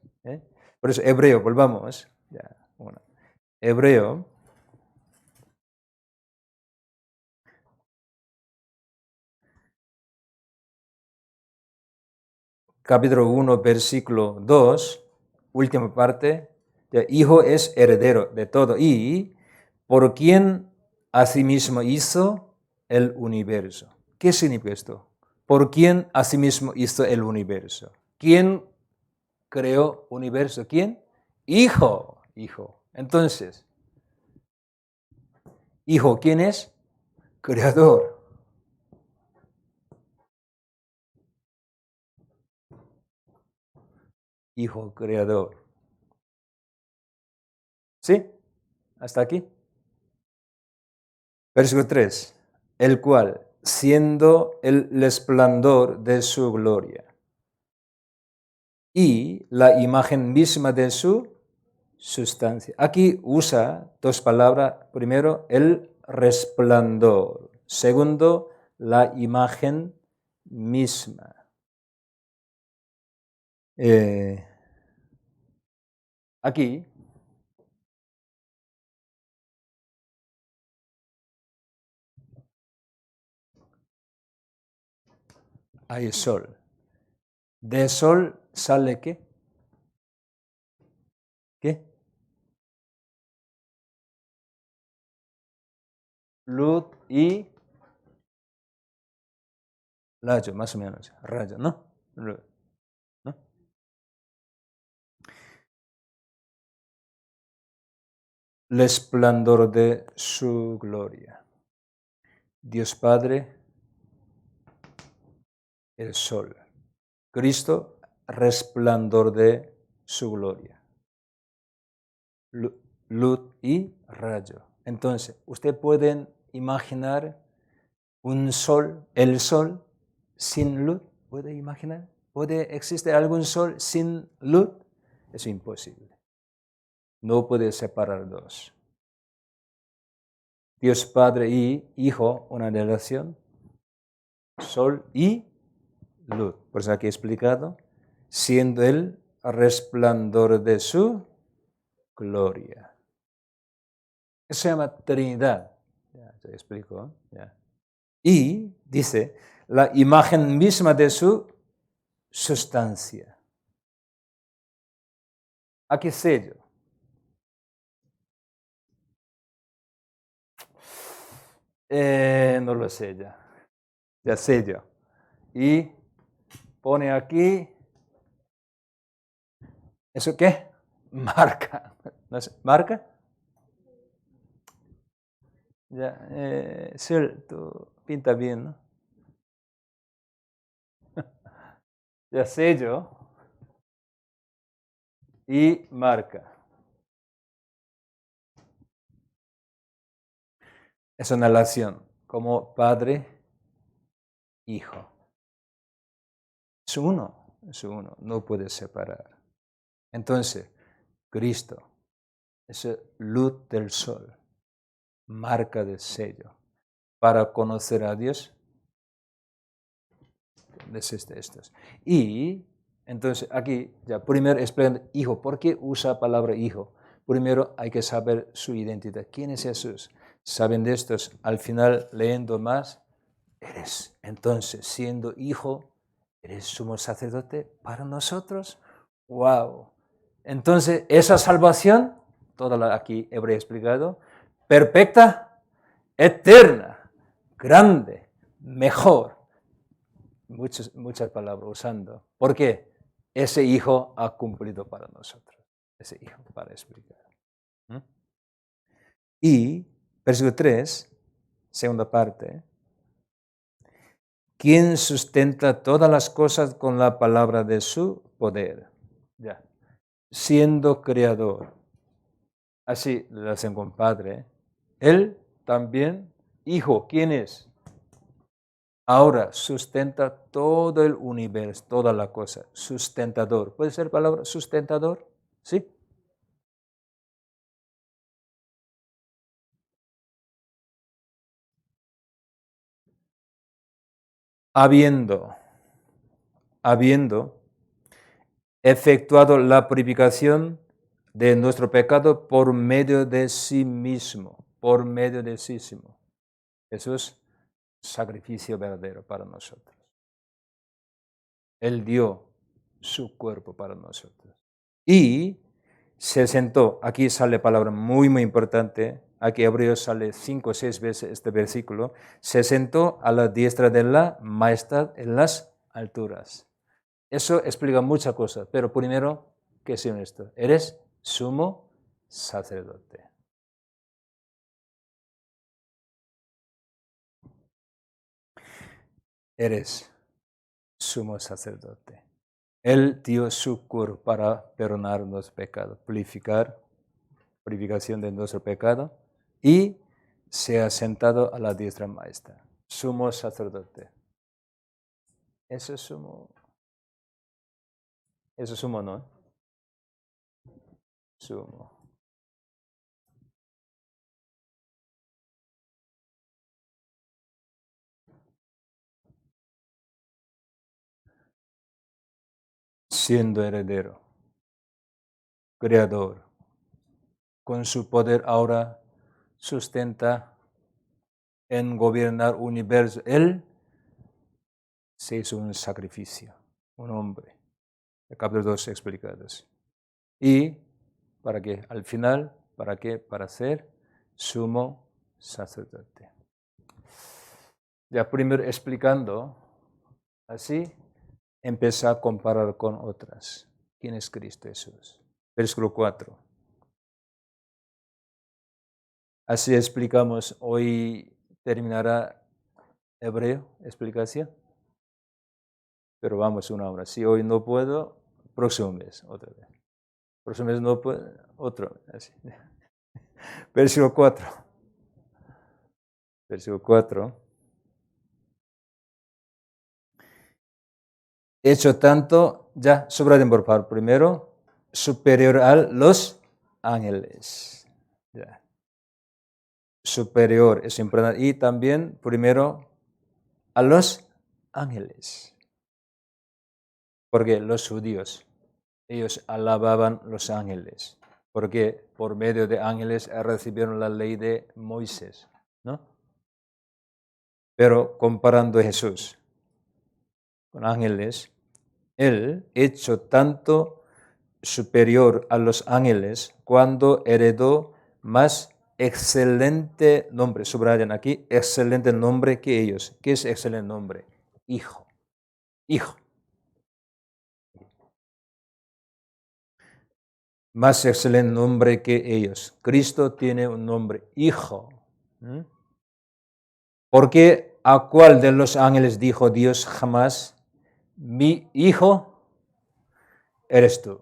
S1: Por eso, Hebreo, volvamos. Ya, bueno. Hebreo. Capítulo 1, versículo 2, última parte, Hijo es heredero de todo y por quien asimismo hizo el universo. ¿Qué significa esto? ¿Por quién asimismo hizo el universo? ¿Quién creó universo? ¿Quién? Hijo. Entonces, Hijo, ¿quién es? Creador. Hijo creador. ¿Sí? ¿Hasta aquí? Versículo 3. El cual, siendo el resplandor de su gloria y la imagen misma de su sustancia. Aquí usa dos palabras. Primero, el resplandor. Segundo, la imagen misma. Aquí hay sol. ¿De sol sale qué? ¿Qué? Luz y rayo, más o menos. Rayo, ¿no? Luz, ¿no? El esplendor de su gloria. Dios Padre, el sol. Cristo, resplandor de su gloria. Luz y rayo. Entonces, ¿usted puede imaginar un sol, el sol, sin luz? ¿Puede imaginar? ¿Puede existir algún sol sin luz? Es imposible. No puede separar dos. Dios Padre y Hijo, una relación, sol y luz. Por eso aquí he explicado, siendo el resplandor de su gloria. Eso se llama Trinidad. Ya te explico. Ya. Y dice, la imagen misma de su sustancia. ¿A qué sello? No lo sé ya. Ya sello. Y pone aquí, ¿eso qué? Marca. ¿No sé? ¿Marca? Ya, tú pinta bien, ¿no? Ya sello y marca. Es una relación como padre, hijo. Es uno, no puede separar. Entonces, Cristo, esa luz del sol, marca de sello. Para conocer a Dios, necesita estos. Y entonces aquí, ya primero explican hijo. ¿Por qué usa la palabra hijo? Primero hay que saber su identidad. ¿Quién es Jesús? Saben de estos. Al final, leyendo más, eres. Entonces, siendo hijo, eres sumo sacerdote para nosotros. Wow. Entonces, esa salvación, toda la aquí habré explicado, perfecta, eterna, grande, mejor. Muchas palabras usando. ¿Por qué? Ese Hijo ha cumplido para nosotros. Ese Hijo para explicar. ¿Mm? Y, versículo 3, segunda parte. ¿Quién sustenta todas las cosas con la palabra de su poder? Ya. Siendo creador. Así lo hacen con Padre. Él también, Hijo, ¿quién es? Ahora sustenta todo el universo, toda la cosa. Sustentador. ¿Puede ser palabra sustentador? ¿Sí? Habiendo efectuado la purificación de nuestro pecado por medio de sí mismo, por medio de sí mismo. Eso es sacrificio verdadero para nosotros. Él dio su cuerpo para nosotros. Y se sentó, aquí sale palabra muy, muy importante, aquí Hebreos sale 5 o 6 veces este versículo, se sentó a la diestra de la majestad en las alturas. Eso explica muchas cosas, pero primero, ¿qué es esto? Eres sumo sacerdote. Eres sumo sacerdote. Él dio su cuerpo para perdonar los pecados, purificación de nuestro pecado, y se ha sentado a la diestra maestra. Sumo sacerdote. Eso es sumo, ¿no? Sumo. Siendo heredero, creador, con su poder ahora sustenta en gobernar universo. Él se hizo un sacrificio, un hombre. El capítulo 2 explicados. Y para que al final, ¿para qué? Para ser sumo sacerdote. Ya primero explicando, así empieza a comparar con otras. ¿Quién es Cristo Jesús? Versículo 4. Así explicamos, hoy terminará Hebreo, explicación. Pero vamos una hora. Si hoy no puedo, próximo mes, otra vez. Próximo mes no puedo, otro. Así. Versículo 4. Versículo 4. Hecho tanto, ya, subrayen por favor, primero, superior a los ángeles. Ya. Superior es importante. Y también, primero, a los ángeles. Porque los judíos, ellos alababan los ángeles. Porque por medio de ángeles recibieron la ley de Moisés, ¿no? Pero comparando a Jesús con ángeles, él hecho tanto superior a los ángeles cuando heredó más excelente nombre. Subrayan aquí, excelente nombre que ellos. ¿Qué es excelente nombre? Hijo. Hijo. Más excelente nombre que ellos. Cristo tiene un nombre, Hijo. Porque a cuál de los ángeles dijo Dios jamás, mi hijo eres tú?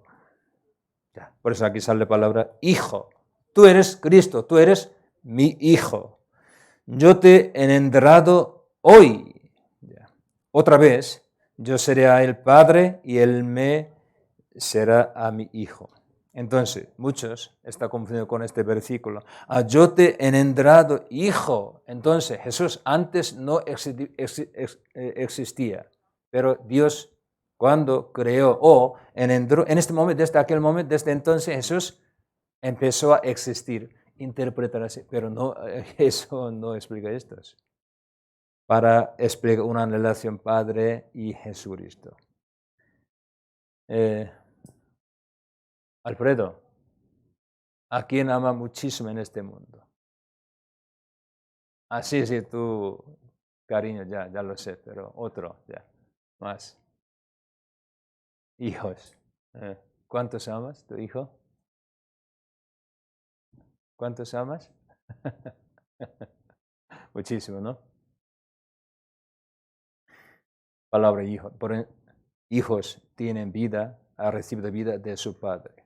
S1: Ya, por eso aquí sale la palabra hijo. Tú eres Cristo, tú eres mi hijo. Yo te he engendrado hoy. Ya. Otra vez, yo seré a él padre y él me será a mi hijo. Entonces, muchos están confundidos con este versículo. Yo te he engendrado hijo. Entonces, Jesús antes no existía, pero Dios cuando creó o engendró, en este momento, desde aquel momento, desde entonces Jesús empezó a existir, interpretar así, pero no, eso no explica esto. Para explicar una relación Padre y Jesucristo. Alfredo, ¿a quién ama muchísimo en este mundo? Ah, sí, tú, cariño, ya lo sé, pero otro, ya, más. Hijos. ¿Cuántos amas, tu hijo? ¿Cuántos amas? Muchísimo, ¿no? Palabra hijo. Hijos tienen vida, ha recibido vida de su padre.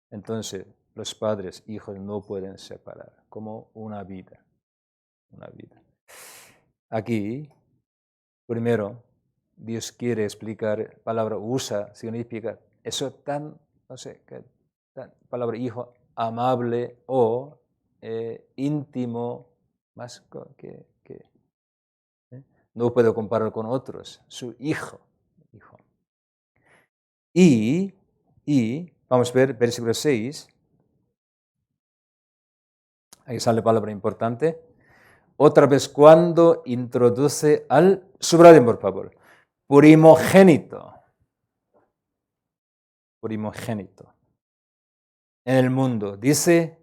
S1: Entonces, los padres, hijos, no pueden separar, como una vida. Una vida. Aquí, primero, Dios quiere explicar, palabra usa, significa eso tan, no sé, palabra hijo, amable o íntimo, más que no puedo comparar con otros, su hijo. Y vamos a ver, versículo 6, ahí sale palabra importante. Otra vez cuando introduce al, subrayen por favor, primogénito en el mundo. Dice,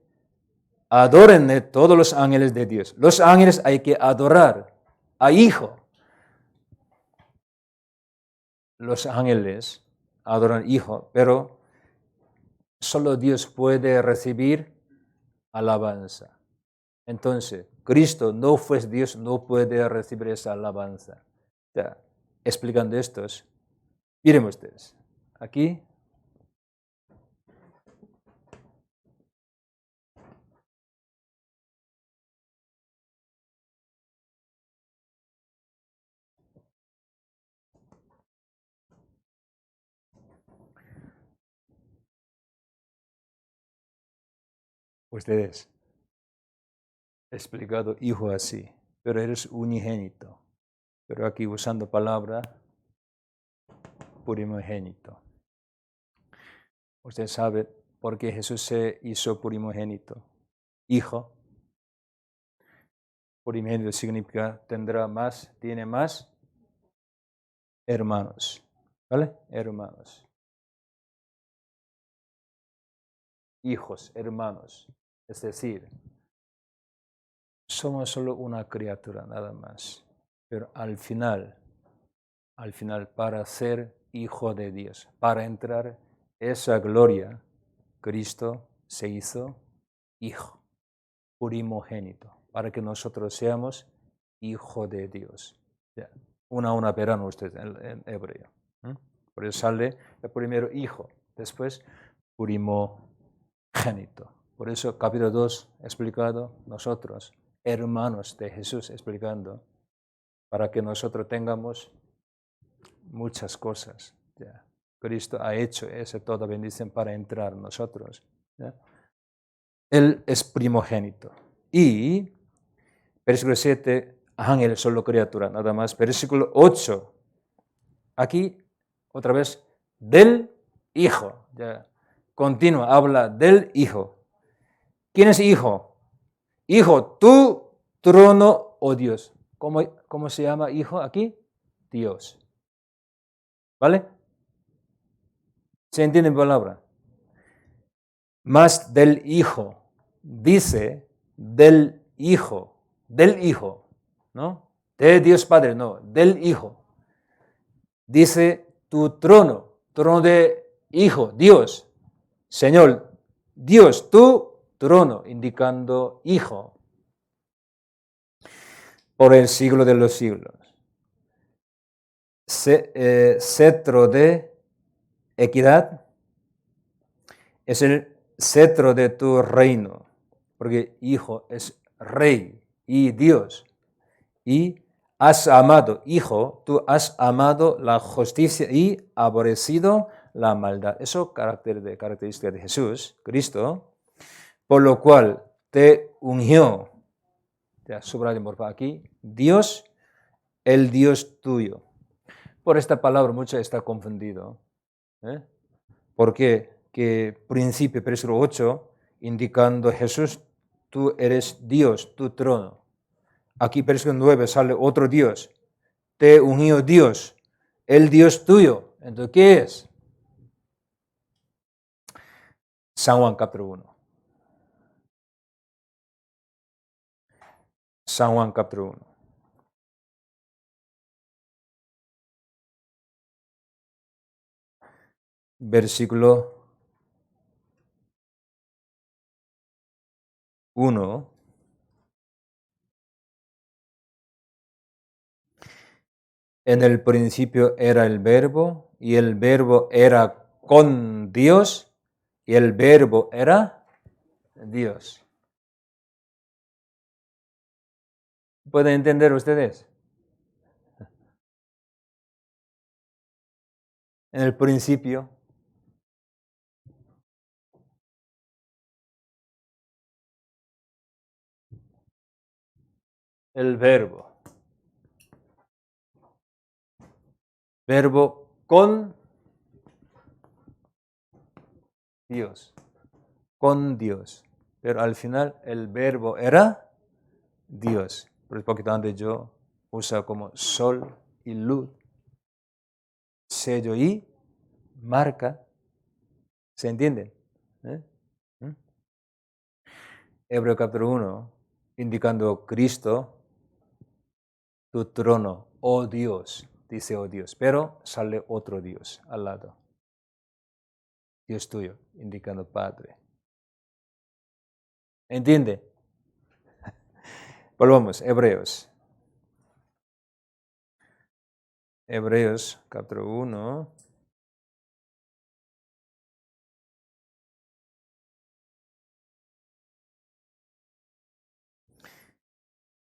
S1: adórenle todos los ángeles de Dios. Los ángeles hay que adorar a hijo. Los ángeles adoran hijo, pero solo Dios puede recibir alabanza. Entonces, Cristo no fue Dios, no puede recibir esa alabanza. Ya, explicando estos, miren ustedes, aquí, ustedes, explicado hijo así, pero eres unigénito. Pero aquí usando palabra primogénito. Usted sabe por qué Jesús se hizo primogénito. Hijo. Primogénito significa tiene más hermanos. ¿Vale? Hermanos. Hijos, hermanos. Es decir, somos solo una criatura, nada más. Pero al final, para ser hijo de Dios, para entrar esa gloria, Cristo se hizo hijo, primogénito, para que nosotros seamos hijo de Dios. Ya, una verán ustedes en hebreo. Por eso sale el primero hijo, después primogénito. Por eso capítulo 2 explicado, nosotros, hermanos de Jesús, explicando, para que nosotros tengamos muchas cosas. ¿Ya? Cristo ha hecho esa toda bendición para entrar nosotros. ¿Ya? Él es primogénito. Y, versículo 7, ángel es solo criatura, nada más. Versículo 8, aquí, otra vez, del Hijo. ¿Ya? Continúa, habla del Hijo. ¿Quién es Hijo? Hijo, tu trono, oh Dios. ¿Cómo se llama Hijo aquí? Dios. ¿Vale? ¿Se entiende mi palabra? Más del Hijo. Dice del Hijo, ¿no? De Dios Padre, no, del Hijo. Dice tu trono de Hijo, Dios, Señor, Dios, tu trono, indicando Hijo, por el siglo de los siglos. Cetro de equidad es el cetro de tu reino, porque Hijo es Rey y Dios. Y has amado, Hijo, tú has amado la justicia y aborrecido la maldad. Eso característica de Jesús, Cristo, por lo cual te ungió, ya subrayo por favor aquí, Dios, el Dios tuyo. Por esta palabra mucho está confundido. ¿Por qué? Que principio, versículo 8, indicando Jesús, tú eres Dios, tu trono. Aquí, versículo 9, sale otro Dios. Te unió Dios, el Dios tuyo. Entonces, ¿qué es? San Juan capítulo 1. San Juan capítulo 1. Versículo 1. En el principio era el verbo, y el verbo era con Dios, y el verbo era Dios. ¿Pueden entender ustedes? En el principio, el verbo. Verbo con Dios. Con Dios. Pero al final el verbo era Dios. Por un poquito antes yo uso como sol y luz, sello y marca. ¿Se entiende? ¿Mm? Hebreo capítulo 1, indicando Cristo, tu trono, oh Dios, dice oh Dios, pero sale otro Dios al lado. Dios tuyo, indicando Padre. ¿Entiende? Volvamos, Hebreos. Hebreos capítulo 1.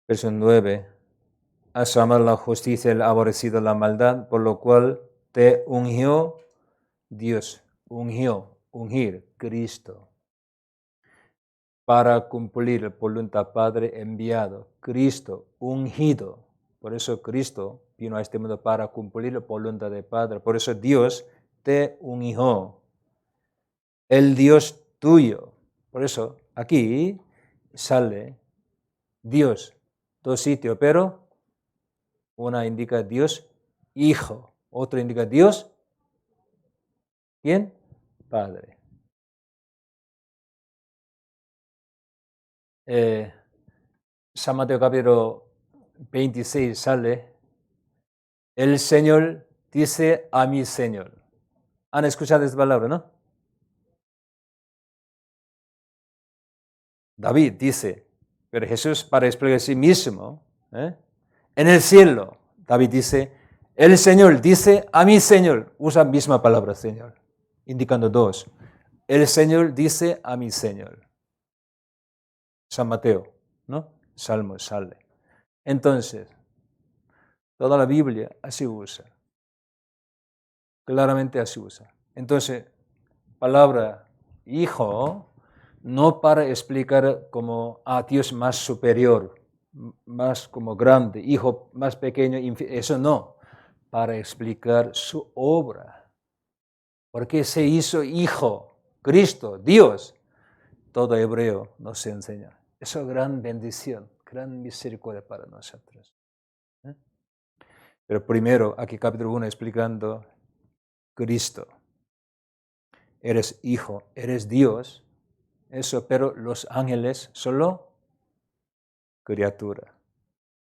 S1: Verso 9. Has amado la justicia y aborrecido la maldad, por lo cual te ungió Dios. Ungir, Cristo, para cumplir la voluntad Padre enviado. Cristo, ungido. Por eso Cristo vino a este mundo para cumplir la voluntad del Padre. Por eso Dios te ungió. El Dios tuyo. Por eso aquí sale Dios, dos sitios, pero una indica Dios Hijo, otro indica Dios, ¿quién? Padre. San Mateo capítulo 26 sale, el Señor dice a mi Señor. ¿Han escuchado esta palabra, no? David dice, pero Jesús para explicar a sí mismo, en el cielo, David dice, el Señor dice a mi Señor, usa la misma palabra Señor, indicando dos. El Señor dice a mi Señor. San Mateo, ¿no? Salmo sale. Entonces, toda la Biblia así usa. Claramente así usa. Entonces, palabra hijo, no para explicar como a Dios más superior, más como grande, hijo más pequeño, eso no, para explicar su obra. Porque se hizo hijo, Cristo, Dios. Todo hebreo nos enseña. Eso es gran bendición, gran misericordia para nosotros. Pero primero, aquí capítulo 1 explicando Cristo. Eres hijo, eres Dios. Eso, pero los ángeles solo criatura,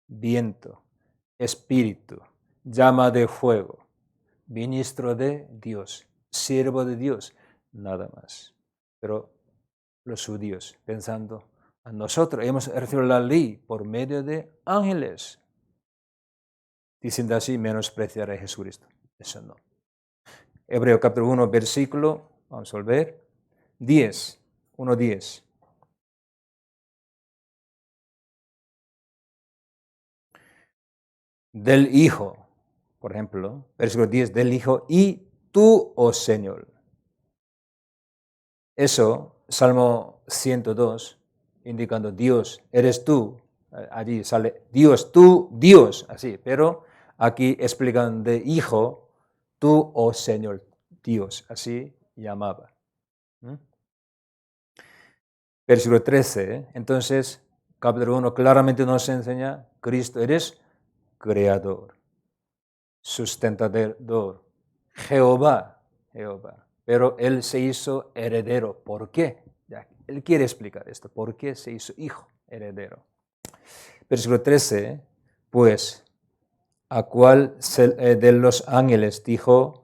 S1: viento, espíritu, llama de fuego, ministro de Dios, siervo de Dios, nada más. Pero los judíos, pensando, a nosotros hemos recibido la ley por medio de ángeles, diciendo así, menospreciar a Jesucristo. Eso no. Hebreo capítulo 1, versículo, vamos a volver, 10, 1:10. Del Hijo, por ejemplo, versículo 10, del Hijo, y tú, oh Señor. Eso, Salmo 102, indicando Dios, eres tú. Allí sale Dios, tú, Dios, así. Pero aquí explican de Hijo, tú, oh Señor, Dios, así llamaba. Versículo 13, entonces, capítulo 1 claramente nos enseña, Cristo eres creador, sustentador, Jehová. pero él se hizo heredero. ¿Por qué? Ya, él quiere explicar esto. ¿Por qué se hizo hijo, heredero? Versículo 13, pues, ¿a cuál de los ángeles dijo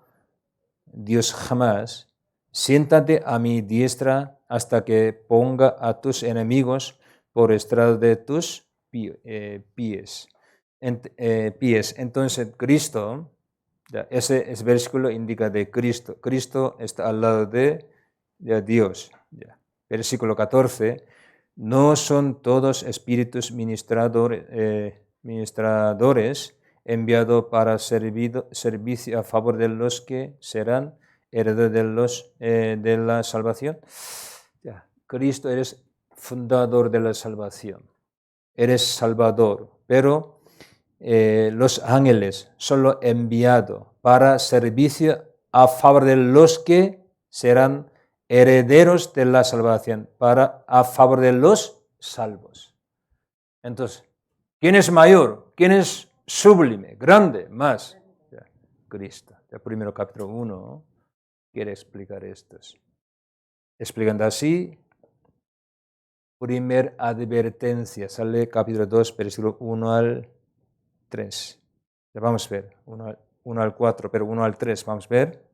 S1: Dios jamás, siéntate a mi diestra hasta que ponga a tus enemigos por estrado de tus pies? Entonces, Cristo, ese versículo indica de Cristo. Cristo está al lado de Dios. Ya. Versículo 14, no son todos espíritus ministradores enviados para servicio a favor de los que serán herederos de la salvación. Ya. Cristo eres fundador de la salvación, eres salvador, pero los ángeles son los enviados para servicio a favor de los que serán herederos de la salvación, a favor de los salvos. Entonces, ¿quién es mayor? ¿Quién es sublime, grande, más? Cristo. El primero capítulo 1 quiere explicar esto. Explicando así, primer advertencia, sale capítulo 2, versículo 1 al 3. Vamos a ver, 1 al 4, pero 1 al 3, vamos a ver.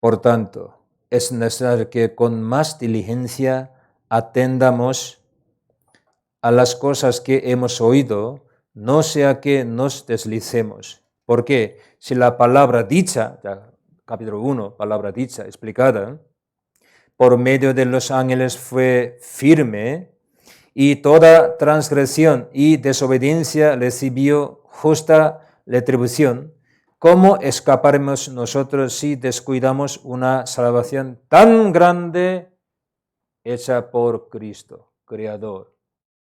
S1: Por tanto, es necesario que con más diligencia atendamos a las cosas que hemos oído, no sea que nos deslicemos. Porque si la palabra dicha, capítulo 1, palabra dicha explicada, por medio de los ángeles fue firme, y toda transgresión y desobediencia recibió justa retribución, ¿cómo escaparemos nosotros si descuidamos una salvación tan grande hecha por Cristo, Creador,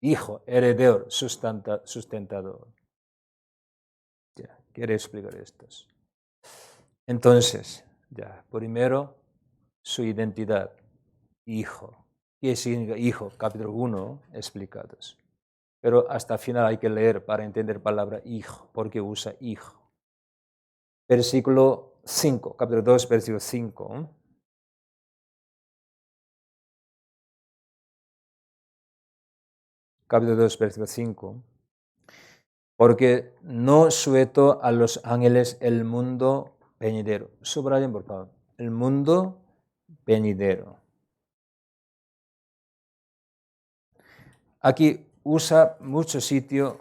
S1: Hijo, heredero, sustentador? Ya, quiere explicar esto. Entonces, primero, su identidad, Hijo. ¿Qué significa hijo? Capítulo 1, explicados. Pero hasta el final hay que leer para entender la palabra hijo, porque usa hijo. Versículo 5, capítulo 2, versículo 5. Capítulo 2, versículo 5. Porque no suelto a los ángeles el mundo venidero. Subrayen, por favor. El mundo venidero. Aquí usa mucho sitio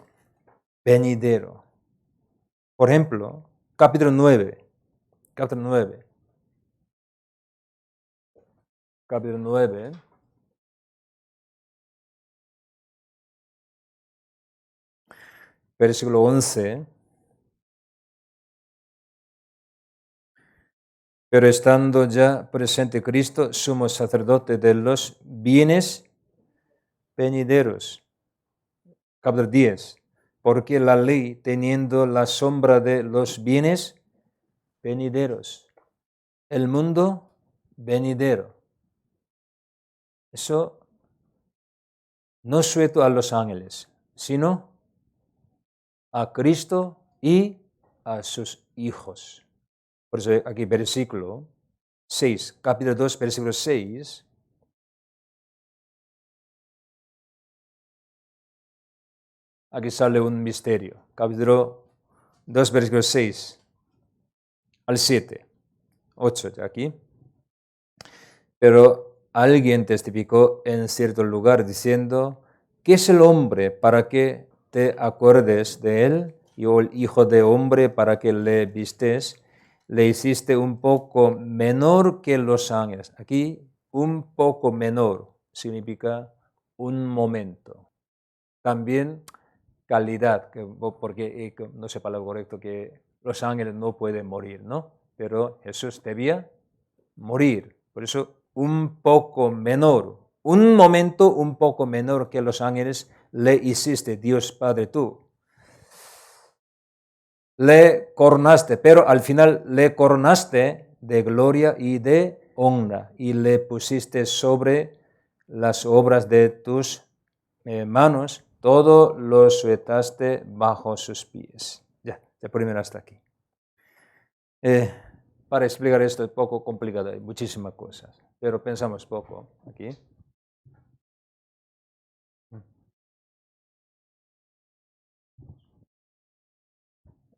S1: venidero. Por ejemplo, capítulo 9. Capítulo 9. Capítulo 9. Versículo 11. Pero estando ya presente Cristo, sumo sacerdote de los bienes venideros. Capítulo 10. Porque la ley, teniendo la sombra de los bienes venideros, el mundo venidero. Eso no suelto a los ángeles, sino a Cristo y a sus hijos. Por eso aquí versículo 6, capítulo 2, versículo 6. Aquí sale un misterio. Capítulo 2, versículo 6 al 7. 8 de aquí. Pero alguien testificó en cierto lugar diciendo, ¿qué es el hombre para que te acuerdes de él? Y el hijo de hombre para que le vistes, le hiciste un poco menor que los ángeles. Aquí un poco menor significa un momento. También calidad, porque no sé para lo correcto que los ángeles no pueden morir, ¿no? Pero Jesús debía morir. Por eso un poco menor, un momento un poco menor que los ángeles le hiciste, Dios Padre tú. Le coronaste, pero al final le coronaste de gloria y de honra y le pusiste sobre las obras de tus manos, todo lo sueltaste bajo sus pies. Ya, de primero hasta aquí. Para explicar esto es poco complicado, hay muchísimas cosas, pero pensamos poco aquí.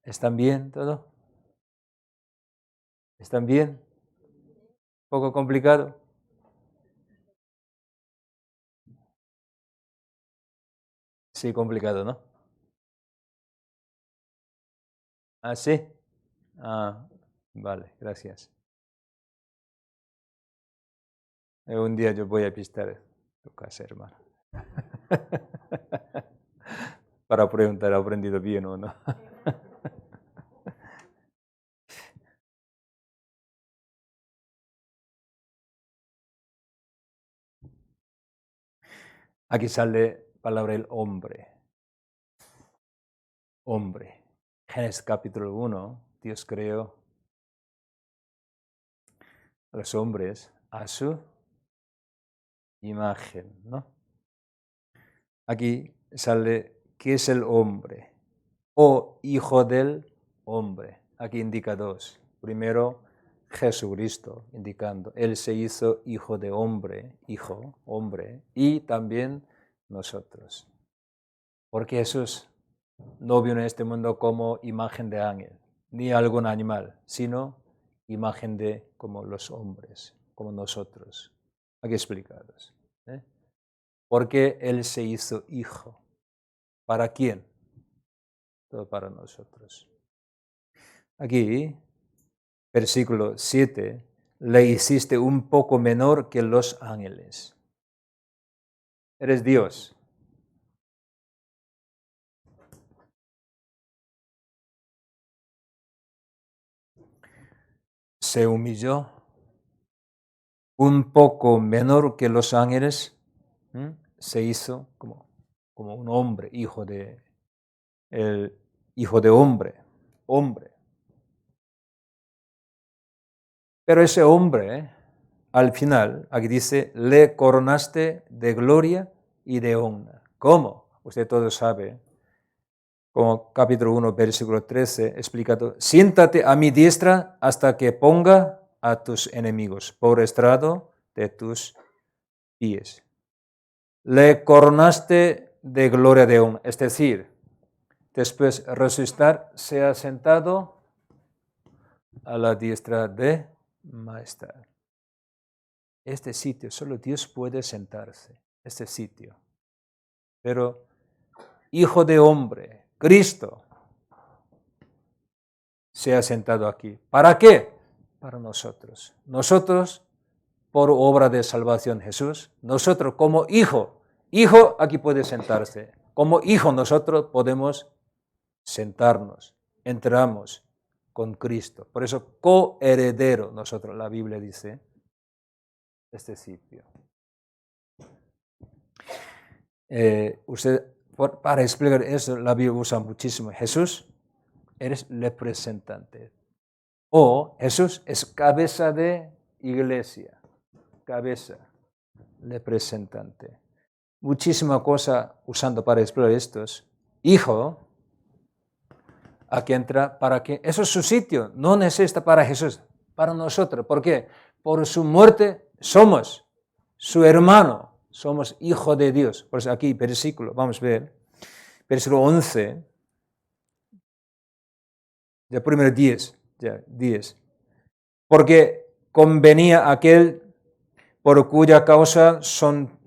S1: ¿Están bien todo? ¿Están bien? ¿Poco complicado? Sí, complicado, ¿no? Ah, sí. Ah, vale, gracias. Un día yo voy a visitar tu casa, hermano. Para preguntar, ¿ha aprendido bien o no? Aquí sale la palabra el hombre. Hombre. Génesis capítulo 1, Dios creó a los hombres a su imagen, ¿no? Aquí sale, ¿qué es el hombre? O hijo del hombre. Aquí indica dos. Primero, Jesucristo, indicando, Él se hizo hijo de hombre, hijo, hombre, y también nosotros. Porque Jesús no vino en este mundo como imagen de ángel, ni algún animal, sino imagen de como los hombres, como nosotros. Aquí explicados. Porque Él se hizo hijo. ¿Para quién? Todo para nosotros. Aquí, versículo 7, le hiciste un poco menor que los ángeles. Eres Dios. Se humilló un poco menor que los ángeles. Se hizo como un hombre, el hijo de hombre. Pero ese hombre, al final, aquí dice, le coronaste de gloria y de honra. ¿Cómo? Usted todo sabe, como capítulo 1, versículo 13, explicado, siéntate a mi diestra hasta que ponga a tus enemigos por estrado de tus pies. Le coronaste de gloria de honra, es decir, después resucitar, se ha sentado a la diestra de majestad. Este sitio, solo Dios puede sentarse, este sitio. Pero Hijo de hombre, Cristo, se ha sentado aquí. ¿Para qué? Para nosotros. Nosotros, por obra de salvación Jesús, nosotros como hijo aquí puede sentarse. Como hijo nosotros podemos sentarnos, entramos con Cristo. Por eso coheredero nosotros, la Biblia dice, este sitio. Para explicar eso, la Biblia usa muchísimo. Jesús, eres representante. O Jesús es cabeza de iglesia. Cabeza, representante. Muchísima cosa usando para explicar estos. Hijo, aquí entra para que, eso es su sitio, no necesita para Jesús, para nosotros. ¿Por qué? Por su muerte somos su hermano, somos hijo de Dios. Por eso aquí, versículo, vamos a ver, versículo 11, de primero 10. Porque convenía aquel por cuya causa son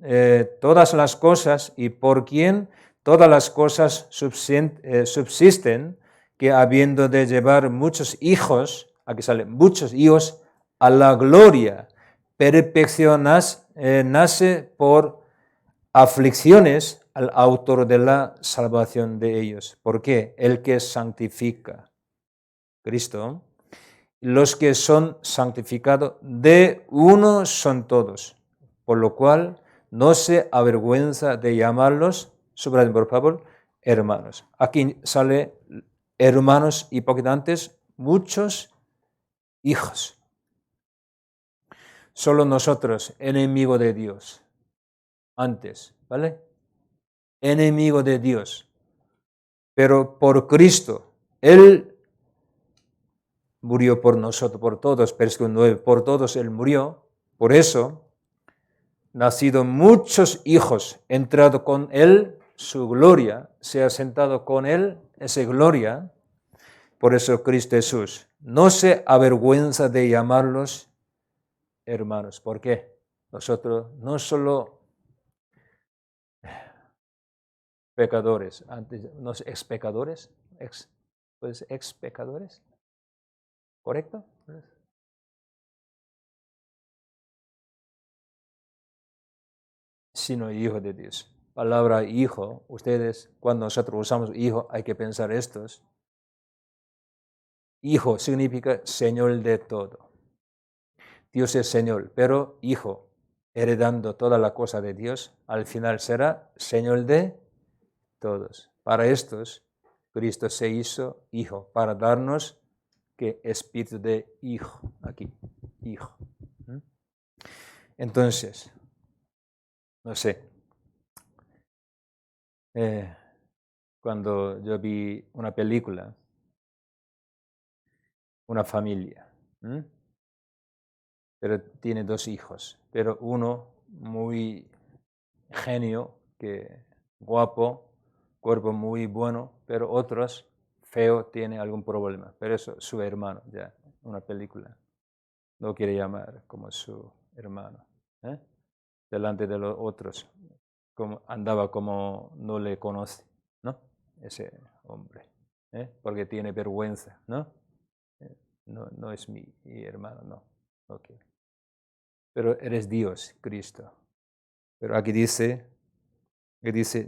S1: todas las cosas y por quien todas las cosas subsisten, que habiendo de llevar muchos hijos, aquí sale, muchos hijos, a la gloria, perfección nace por aflicciones al autor de la salvación de ellos. ¿Por qué? El que santifica, Cristo. Los que son santificados, de uno son todos, por lo cual no se avergüenza de llamarlos, subrayen por favor, hermanos. Aquí sale hermanos y poquito antes, muchos hijos. Solo nosotros, enemigo de Dios. Antes, ¿vale? Enemigo de Dios. Pero por Cristo, Él murió por nosotros, por todos, versículo 9, por todos Él murió, por eso, nacido muchos hijos, entrado con Él su gloria, se ha sentado con Él esa gloria, por eso Cristo Jesús no se avergüenza de llamarlos hermanos. ¿Por qué? Nosotros no solo pecadores, antes, no sé, ex pecadores, pues ex pecadores, ¿correcto? Sino hijo de Dios. Palabra hijo, ustedes, cuando nosotros usamos hijo, hay que pensar estos. Hijo significa Señor de todo. Dios es Señor, pero hijo, heredando toda la cosa de Dios, al final será Señor de todos. Para estos, Cristo se hizo hijo, para darnos que espíritu de hijo, aquí, hijo. Entonces, no sé, cuando yo vi una película, una familia, pero tiene dos hijos, pero uno muy genio, que guapo, cuerpo muy bueno, pero otros feo, tiene algún problema. Pero eso, su hermano, ya, una película. No quiere llamar como su hermano. Delante de los otros, como, andaba como no le conoce, ¿no? Ese hombre, porque tiene vergüenza, ¿no? No es mi hermano, no. Okay. Pero eres Dios, Cristo. Pero aquí dice,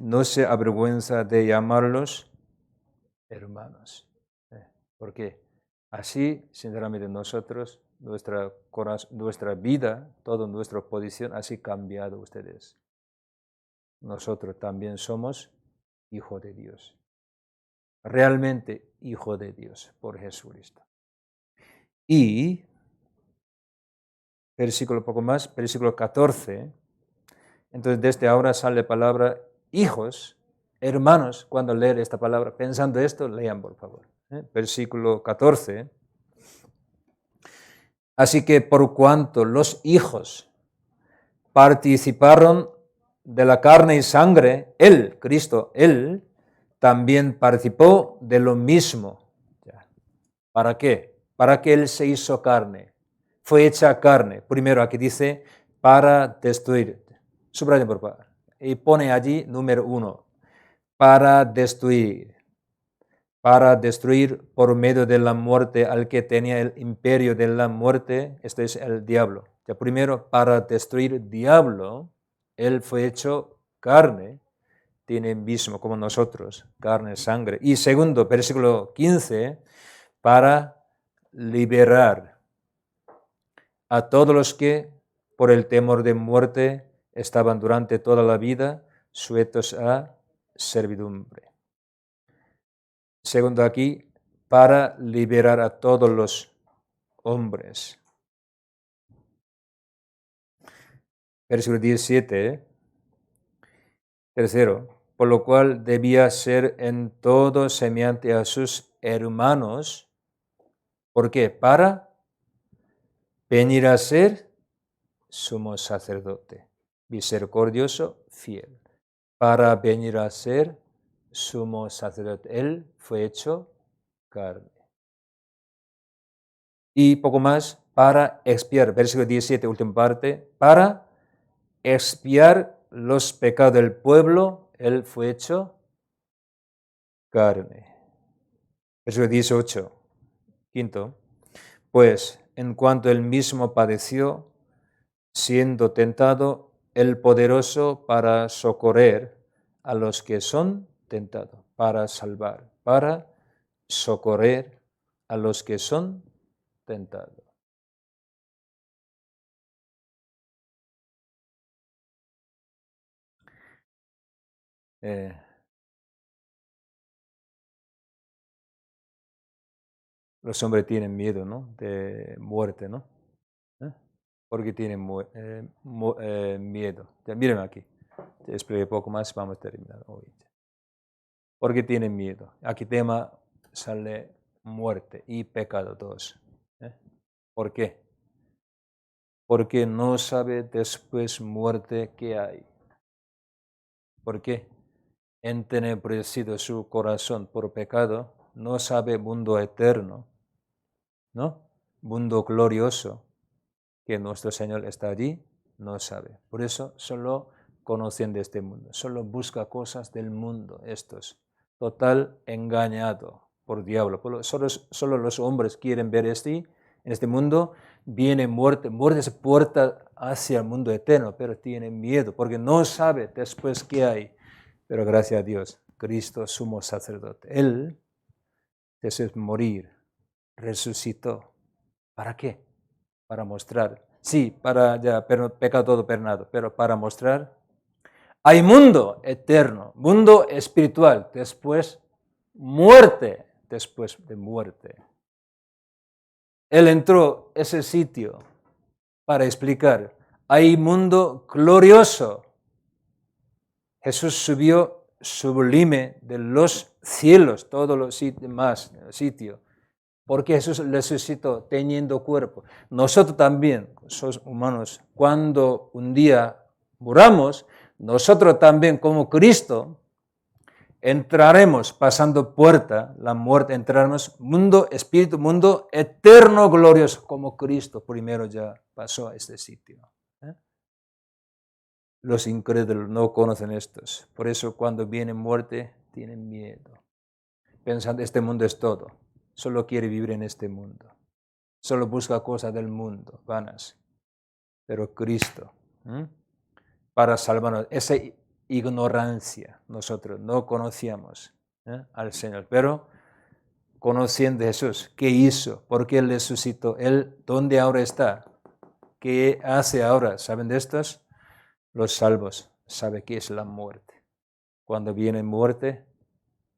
S1: no se avergüenza de llamarlos hermanos. Porque así, sinceramente, nosotros, nuestra vida, toda nuestra posición, así cambiado ustedes. Nosotros también somos hijos de Dios. Realmente hijo de Dios por Jesucristo. Y, versículo poco más, versículo 14, entonces desde ahora sale la palabra hijos, hermanos, cuando leer esta palabra, pensando esto, lean por favor. Versículo 14. Así que por cuanto los hijos participaron de la carne y sangre, Él, Cristo, Él, también participó de lo mismo. ¿Para qué? Para que Él se hizo carne. Fue hecha carne. Primero aquí dice, para destruir. Subrayen por favor. Y pone allí número 1. Para destruir. Para destruir por medio de la muerte al que tenía el imperio de la muerte. Este es el diablo. Ya primero, para destruir diablo, Él fue hecho carne. Tiene mismo como nosotros, carne, sangre. Y segundo, versículo 15, para liberar a todos los que por el temor de muerte estaban durante toda la vida sujetos a servidumbre. Segundo aquí, para liberar a todos los hombres. Versículo 17. Tercero, por lo cual debía ser en todo semejante a sus hermanos. ¿Por qué? Para venir a ser sumo sacerdote, misericordioso, fiel. Para venir a ser sumo sacerdote. Él fue hecho carne. Y poco más, para expiar, versículo 17, última parte, para expiar los pecados del pueblo, Él fue hecho carne. Versículo 18, quinto, pues en cuanto Él mismo padeció, siendo tentado, el poderoso para socorrer a los que son tentados, para salvar, para socorrer a los que son tentados. Los hombres tienen miedo, ¿no? De muerte, ¿no? Porque tienen miedo. Ya, miren aquí, te expliqué poco más, vamos a terminar hoy. Porque tienen miedo. Aquí tema sale muerte y pecado dos. ¿Por qué? Porque no sabe después muerte qué hay. ¿Por qué? Entenebrecido su corazón por pecado, no sabe mundo eterno, ¿no? Mundo glorioso, que nuestro Señor está allí, no sabe. Por eso solo conocen de este mundo, solo busca cosas del mundo estos. Total engañado por diablo. Solo los hombres quieren ver en este mundo viene muerte. Muerte es puerta hacia el mundo eterno, pero tienen miedo porque no sabe después qué hay. Pero gracias a Dios, Cristo sumo sacerdote. Él, después de morir, resucitó. ¿Para qué? Para mostrar. Sí, para ya, pero pecado todo perdonado, pero para mostrar. Hay mundo eterno, mundo espiritual, después muerte, después de muerte. Él entró a ese sitio para explicar. Hay mundo glorioso. Jesús subió sublime de los cielos, todos los sitios. Porque Jesús resucitó teniendo cuerpo. Nosotros también, somos humanos, cuando un día muramos, nosotros también como Cristo entraremos pasando puerta, la muerte, entraremos mundo, espíritu, mundo eterno, glorioso, como Cristo primero ya pasó a este sitio. Los incrédulos no conocen estos. Por eso cuando viene muerte, tienen miedo. Pensando, este mundo es todo. Solo quiere vivir en este mundo. Solo busca cosas del mundo, vanas. Pero Cristo, para salvarnos, esa ignorancia, nosotros no conocíamos al Señor. Pero conociendo a Jesús, ¿qué hizo? ¿Por qué Él resucitó? ¿Él dónde ahora está? ¿Qué hace ahora? ¿Saben de estos? Los salvos saben qué es la muerte. Cuando viene muerte,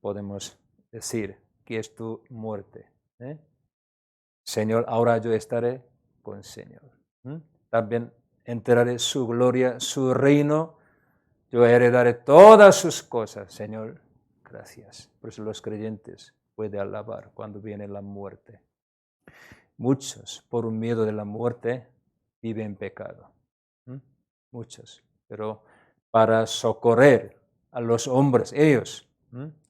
S1: podemos decir, ¿qué es tu muerte? Señor, ahora yo estaré con el Señor. También entraré su gloria, su reino. Yo heredaré todas sus cosas. Señor, gracias. Por eso los creyentes pueden alabar cuando viene la muerte. Muchos, por un miedo de la muerte, viven en pecado. Muchos. Pero para socorrer a los hombres, ellos,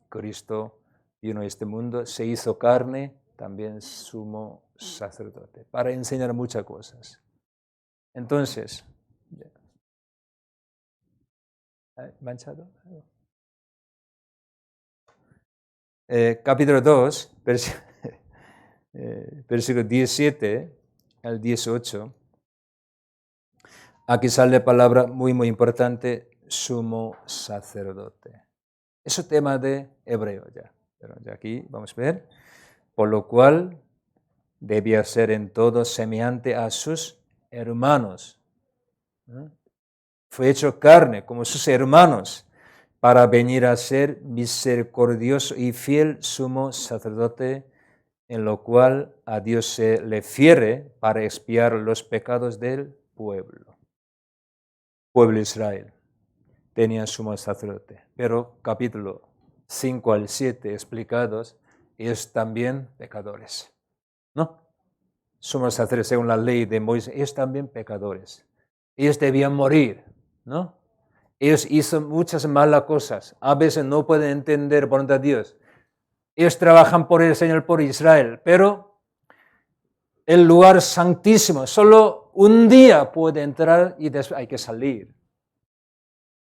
S1: Cristo vino a este mundo, se hizo carne, también sumo sacerdote, para enseñar muchas cosas. Entonces, ¿manchado? Capítulo 2, versículo 17 al 18. Aquí sale la palabra muy, muy importante, sumo sacerdote. Es un tema de hebreo ya, pero ya aquí vamos a ver. Por lo cual debía ser en todo semejante a sus hermanos. Fue hecho carne como sus hermanos para venir a ser misericordioso y fiel sumo sacerdote, en lo cual a Dios se le fiere para expiar los pecados del pueblo. Pueblo de Israel tenía sumo sacerdote, pero capítulo 5 al 7 explicados, ellos también pecadores, ¿no? Sumo sacerdote según la ley de Moisés, ellos también pecadores. Ellos debían morir, ¿no? Ellos hizo muchas malas cosas. A veces no pueden entender voluntad de Dios. Ellos trabajan por el Señor, por Israel, pero el lugar santísimo, solo un día puede entrar y después hay que salir.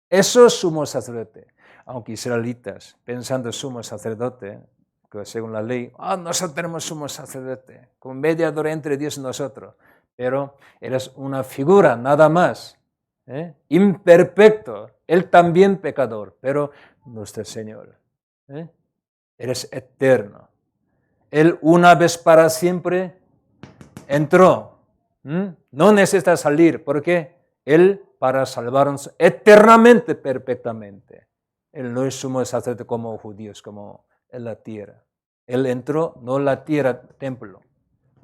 S1: Eso es sumo sacerdote. Aunque israelitas, pensando sumo sacerdote, que según la ley, nosotros tenemos sumo sacerdote, con mediador entre Dios y nosotros. Pero eres una figura, nada más. Imperfecto, él también pecador, pero nuestro Señor. Eres eterno. Él una vez para siempre entró. No necesita salir, porque Él para salvarnos eternamente, perfectamente. Él no es sumo sacerdote como judíos, como en la tierra. Él entró, no la tierra, templo,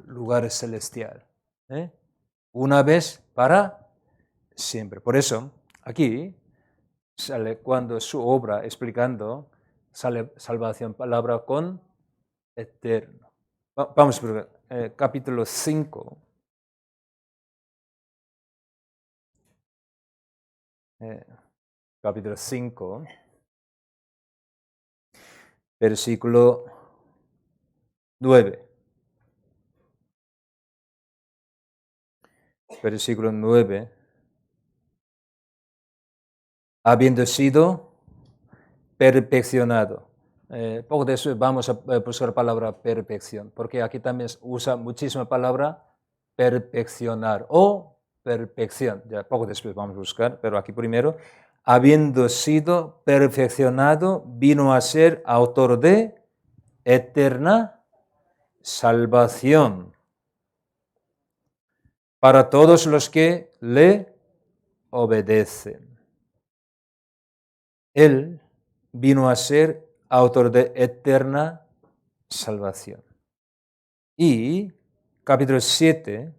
S1: lugar celestial. Una vez para siempre. Por eso, aquí sale cuando su obra explicando, sale salvación, palabra con eterno. Vamos a ver capítulo 5. Capítulo 5, versículo 9. Versículo 9. Habiendo sido perfeccionado. Poco de eso vamos a buscar la palabra perfección, porque aquí también usa muchísima palabra perfeccionar o perfección. Ya poco después vamos a buscar, pero aquí primero, habiendo sido perfeccionado, vino a ser autor de eterna salvación para todos los que le obedecen. Él vino a ser autor de eterna salvación. Y capítulo 7,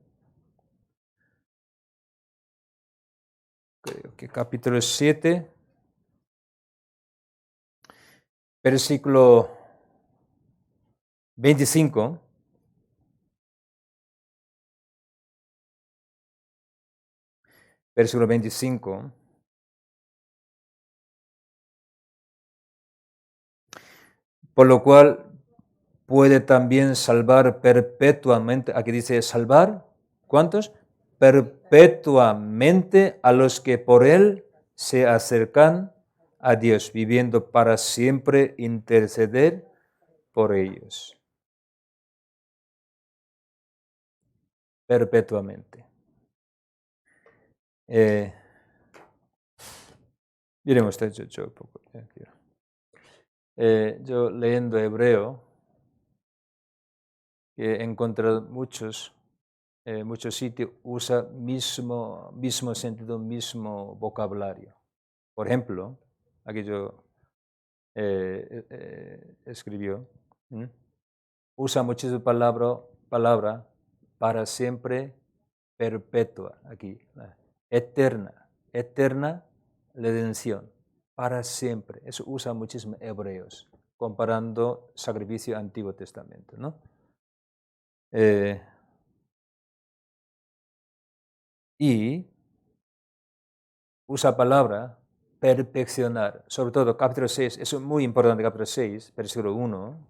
S1: creo que capítulo 7, versículo 25, versículo 25, por lo cual puede también salvar perpetuamente, aquí dice salvar, ¿cuántos? Perpetuamente a los que por él se acercan a Dios, viviendo para siempre interceder por ellos. Perpetuamente. Miremos, yo leyendo hebreo, he encontrado muchos sitios usa mismo sentido, mismo vocabulario. Por ejemplo, aquí yo escribió, usa muchísimo palabra para siempre, perpetua, aquí, eterna redención, para siempre. Eso usa muchísimo hebreos, comparando sacrificio Antiguo Testamento, ¿no? Y usa palabra perfeccionar, sobre todo capítulo 6, eso es muy importante, capítulo 6, versículo 1.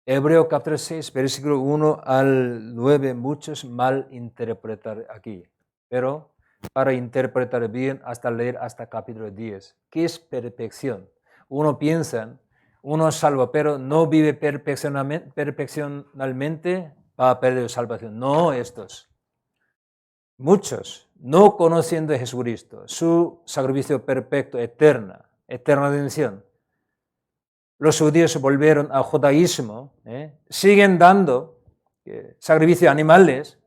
S1: Hebreo capítulo 6, versículo 1 al 9, muchos mal interpretar aquí, pero para interpretar bien hasta leer hasta capítulo 10. ¿Qué es perfección? Uno piensa, uno es salvo, pero no vive perfeccionalmente, va a perder salvación. No estos. Muchos, no conociendo a Jesucristo, su sacrificio perfecto, eterna redención. Los judíos se volvieron al judaísmo, siguen dando sacrificio a animales.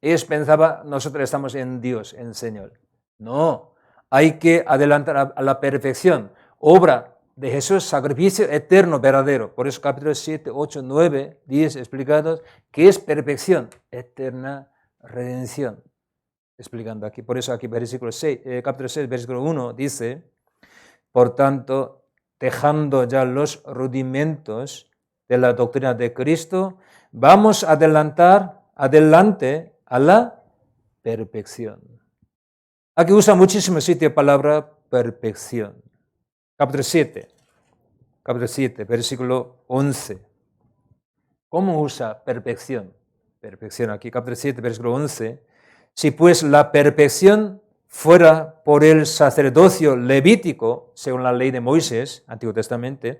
S1: Ellos pensaban, nosotros estamos en Dios, en Señor. No, hay que adelantar a la perfección. Obra de Jesús, sacrificio eterno, verdadero. Por eso capítulos 7, 8, 9, 10 explicados, ¿qué es perfección? Eterna redención. Explicando aquí. Por eso aquí versículo 6, capítulo 6, versículo 1 dice, por tanto, dejando ya los rudimentos de la doctrina de Cristo, vamos a adelante a la perfección. Aquí usa muchísimo sitio la palabra perfección. Capítulo 7, versículo 11. ¿Cómo usa perfección? Perfección aquí, capítulo 7, versículo 11. Si pues la perfección fuera por el sacerdocio levítico, según la ley de Moisés, Antiguo Testamento,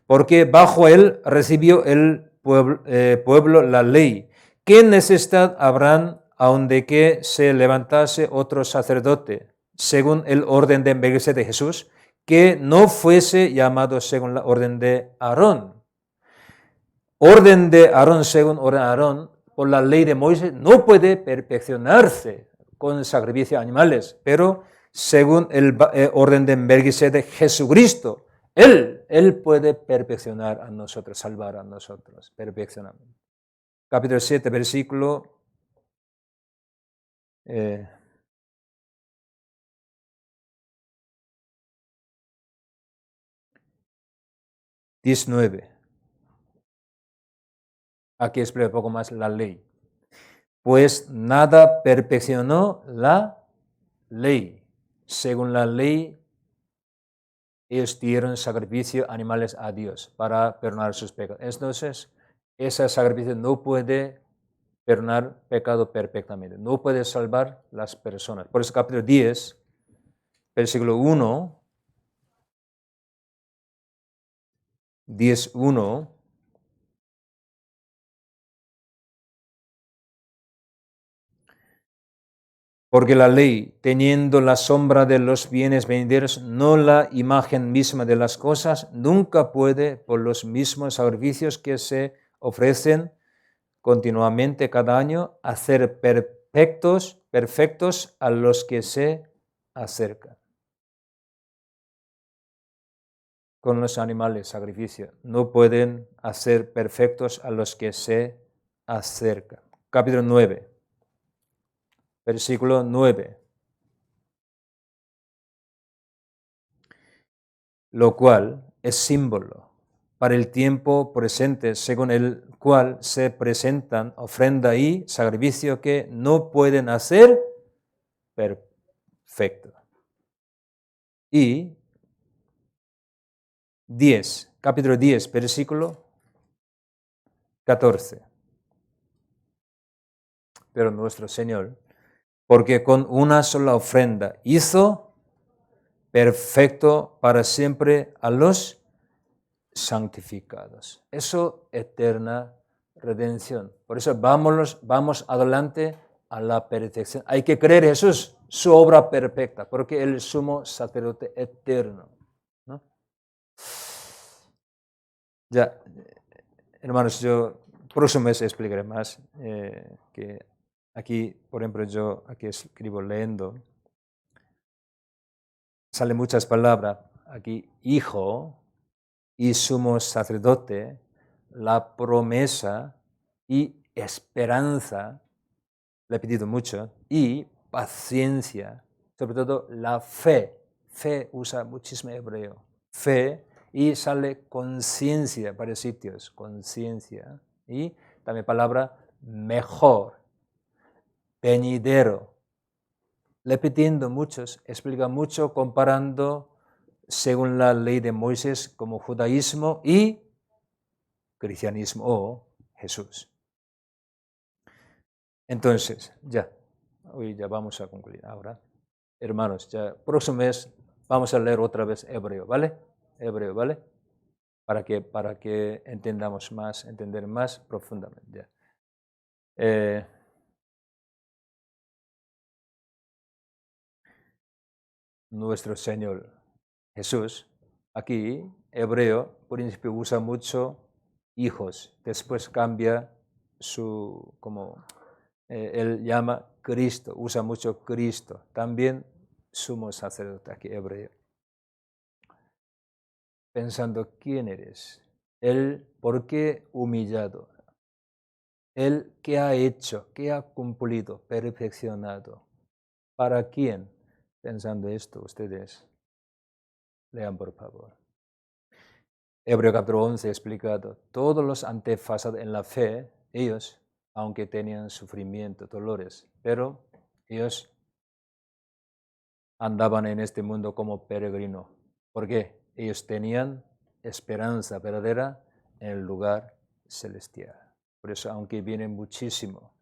S1: porque bajo él recibió el pueblo la ley. ¿Qué necesidad habrán aun de que se levantase otro sacerdote, según el orden de Melquisedec de Jesús, que no fuese llamado según la orden de Aarón? Orden de Aarón, según orden de Aarón, por la ley de Moisés, no puede perfeccionarse con sacrificio de animales, pero según el orden de Melquisedec de Jesucristo, Él puede perfeccionar a nosotros, salvar a nosotros, perfeccionar. Capítulo 7, versículo 19. Aquí explico un poco más la ley. Pues nada perfeccionó la ley. Según la ley, ellos dieron sacrificio animales a Dios para perdonar sus pecados. Entonces, ese sacrificio no puede perdonar pecado perfectamente, no puede salvar las personas. Por eso capítulo 10, versículo 1, 10:1, porque la ley, teniendo la sombra de los bienes venideros, no la imagen misma de las cosas, nunca puede, por los mismos sacrificios que se ofrecen continuamente cada año, hacer perfectos a los que se acercan. Con los animales, sacrificio, no pueden hacer perfectos a los que se acercan. Capítulo 9, versículo 9. Lo cual es símbolo para el tiempo presente, según el cual se presentan ofrenda y sacrificio que no pueden hacer perfecto. Y 10, capítulo 10, versículo 14. Pero nuestro Señor, porque con una sola ofrenda hizo perfecto para siempre a los santificados. Eso, eterna redención. Por eso vamos adelante a la perfección. Hay que creer en Jesús, su obra perfecta, porque el sumo sacerdote eterno, ¿no? Ya, hermanos, yo próximo mes explicaré más, que aquí, por ejemplo, yo aquí escribo leyendo, salen muchas palabras, aquí hijo y sumo sacerdote, la promesa y esperanza, le he pedido mucho, y paciencia, sobre todo la fe. Fe usa muchísimo hebreo. Fe y sale conciencia, varios sitios, conciencia. Y también palabra mejor, venidero. Repitiendo muchos, explica mucho comparando según la ley de Moisés como judaísmo y cristianismo o Jesús. Entonces, hoy ya vamos a concluir ahora. Hermanos, ya próximo mes vamos a leer otra vez hebreo, ¿vale? Hebreo, ¿vale? Para que entender más profundamente. Nuestro Señor Jesús, aquí, hebreo, por principio usa mucho hijos, después cambia él llama Cristo, usa mucho Cristo, también sumo sacerdote aquí, hebreo. Pensando, ¿quién eres? Él, ¿por qué humillado? Él, ¿qué ha hecho? ¿Qué ha cumplido? Perfeccionado. ¿Para quién? Pensando esto, ustedes lean por favor. Hebreo capítulo 11 explicado, todos los antepasados en la fe, ellos, aunque tenían sufrimiento, dolores, pero ellos andaban en este mundo como peregrinos. ¿Por qué? Ellos tenían esperanza verdadera en el lugar celestial. Por eso, aunque viene muchísimo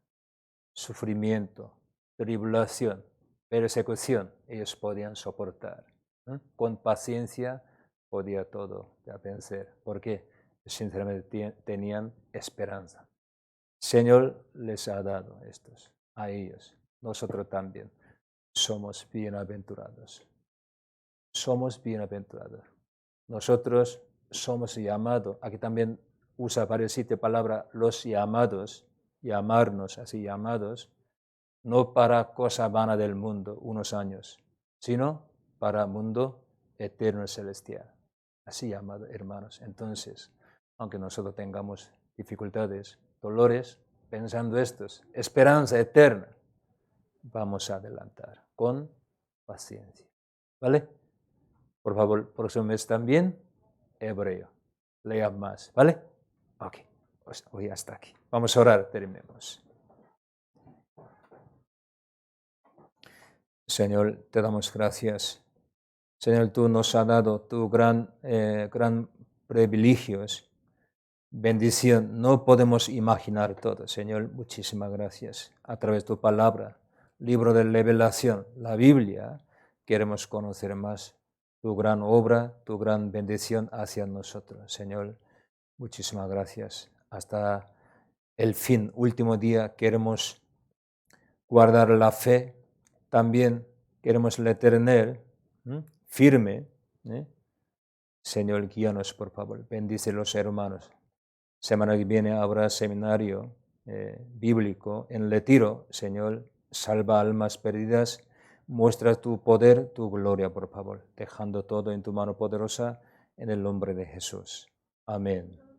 S1: sufrimiento, tribulación, persecución, ellos podían soportar. Con paciencia podía todo vencer. ¿Por qué? Sinceramente tenían esperanza. Señor les ha dado estos, a ellos. Nosotros también somos bienaventurados. Somos bienaventurados. Nosotros somos llamados, aquí también usa varios sitios palabra los llamados, llamarnos así llamados, no para cosa vana del mundo, unos años, sino para mundo eterno y celestial. Así llamado, hermanos. Entonces, aunque nosotros tengamos dificultades, dolores, pensando estos, esperanza eterna, vamos a adelantar con paciencia. ¿Vale? Por favor, próximo mes también, hebreo. Lea más, ¿vale? Ok, pues hoy hasta aquí. Vamos a orar, terminemos. Señor, te damos gracias. Señor, tú nos has dado tu gran privilegios, bendición. No podemos imaginar todo. Señor, muchísimas gracias. A través de tu palabra, libro de revelación, la Biblia, queremos conocer más tu gran obra, tu gran bendición hacia nosotros. Señor, muchísimas gracias. Hasta el fin, último día, queremos guardar la fe. También queremos tener firme. Señor, guíanos, por favor. Bendice a los hermanos. Semana que viene habrá seminario bíblico en Retiro. Señor, salva almas perdidas. Muestra tu poder, tu gloria, por favor. Dejando todo en tu mano poderosa, en el nombre de Jesús. Amén.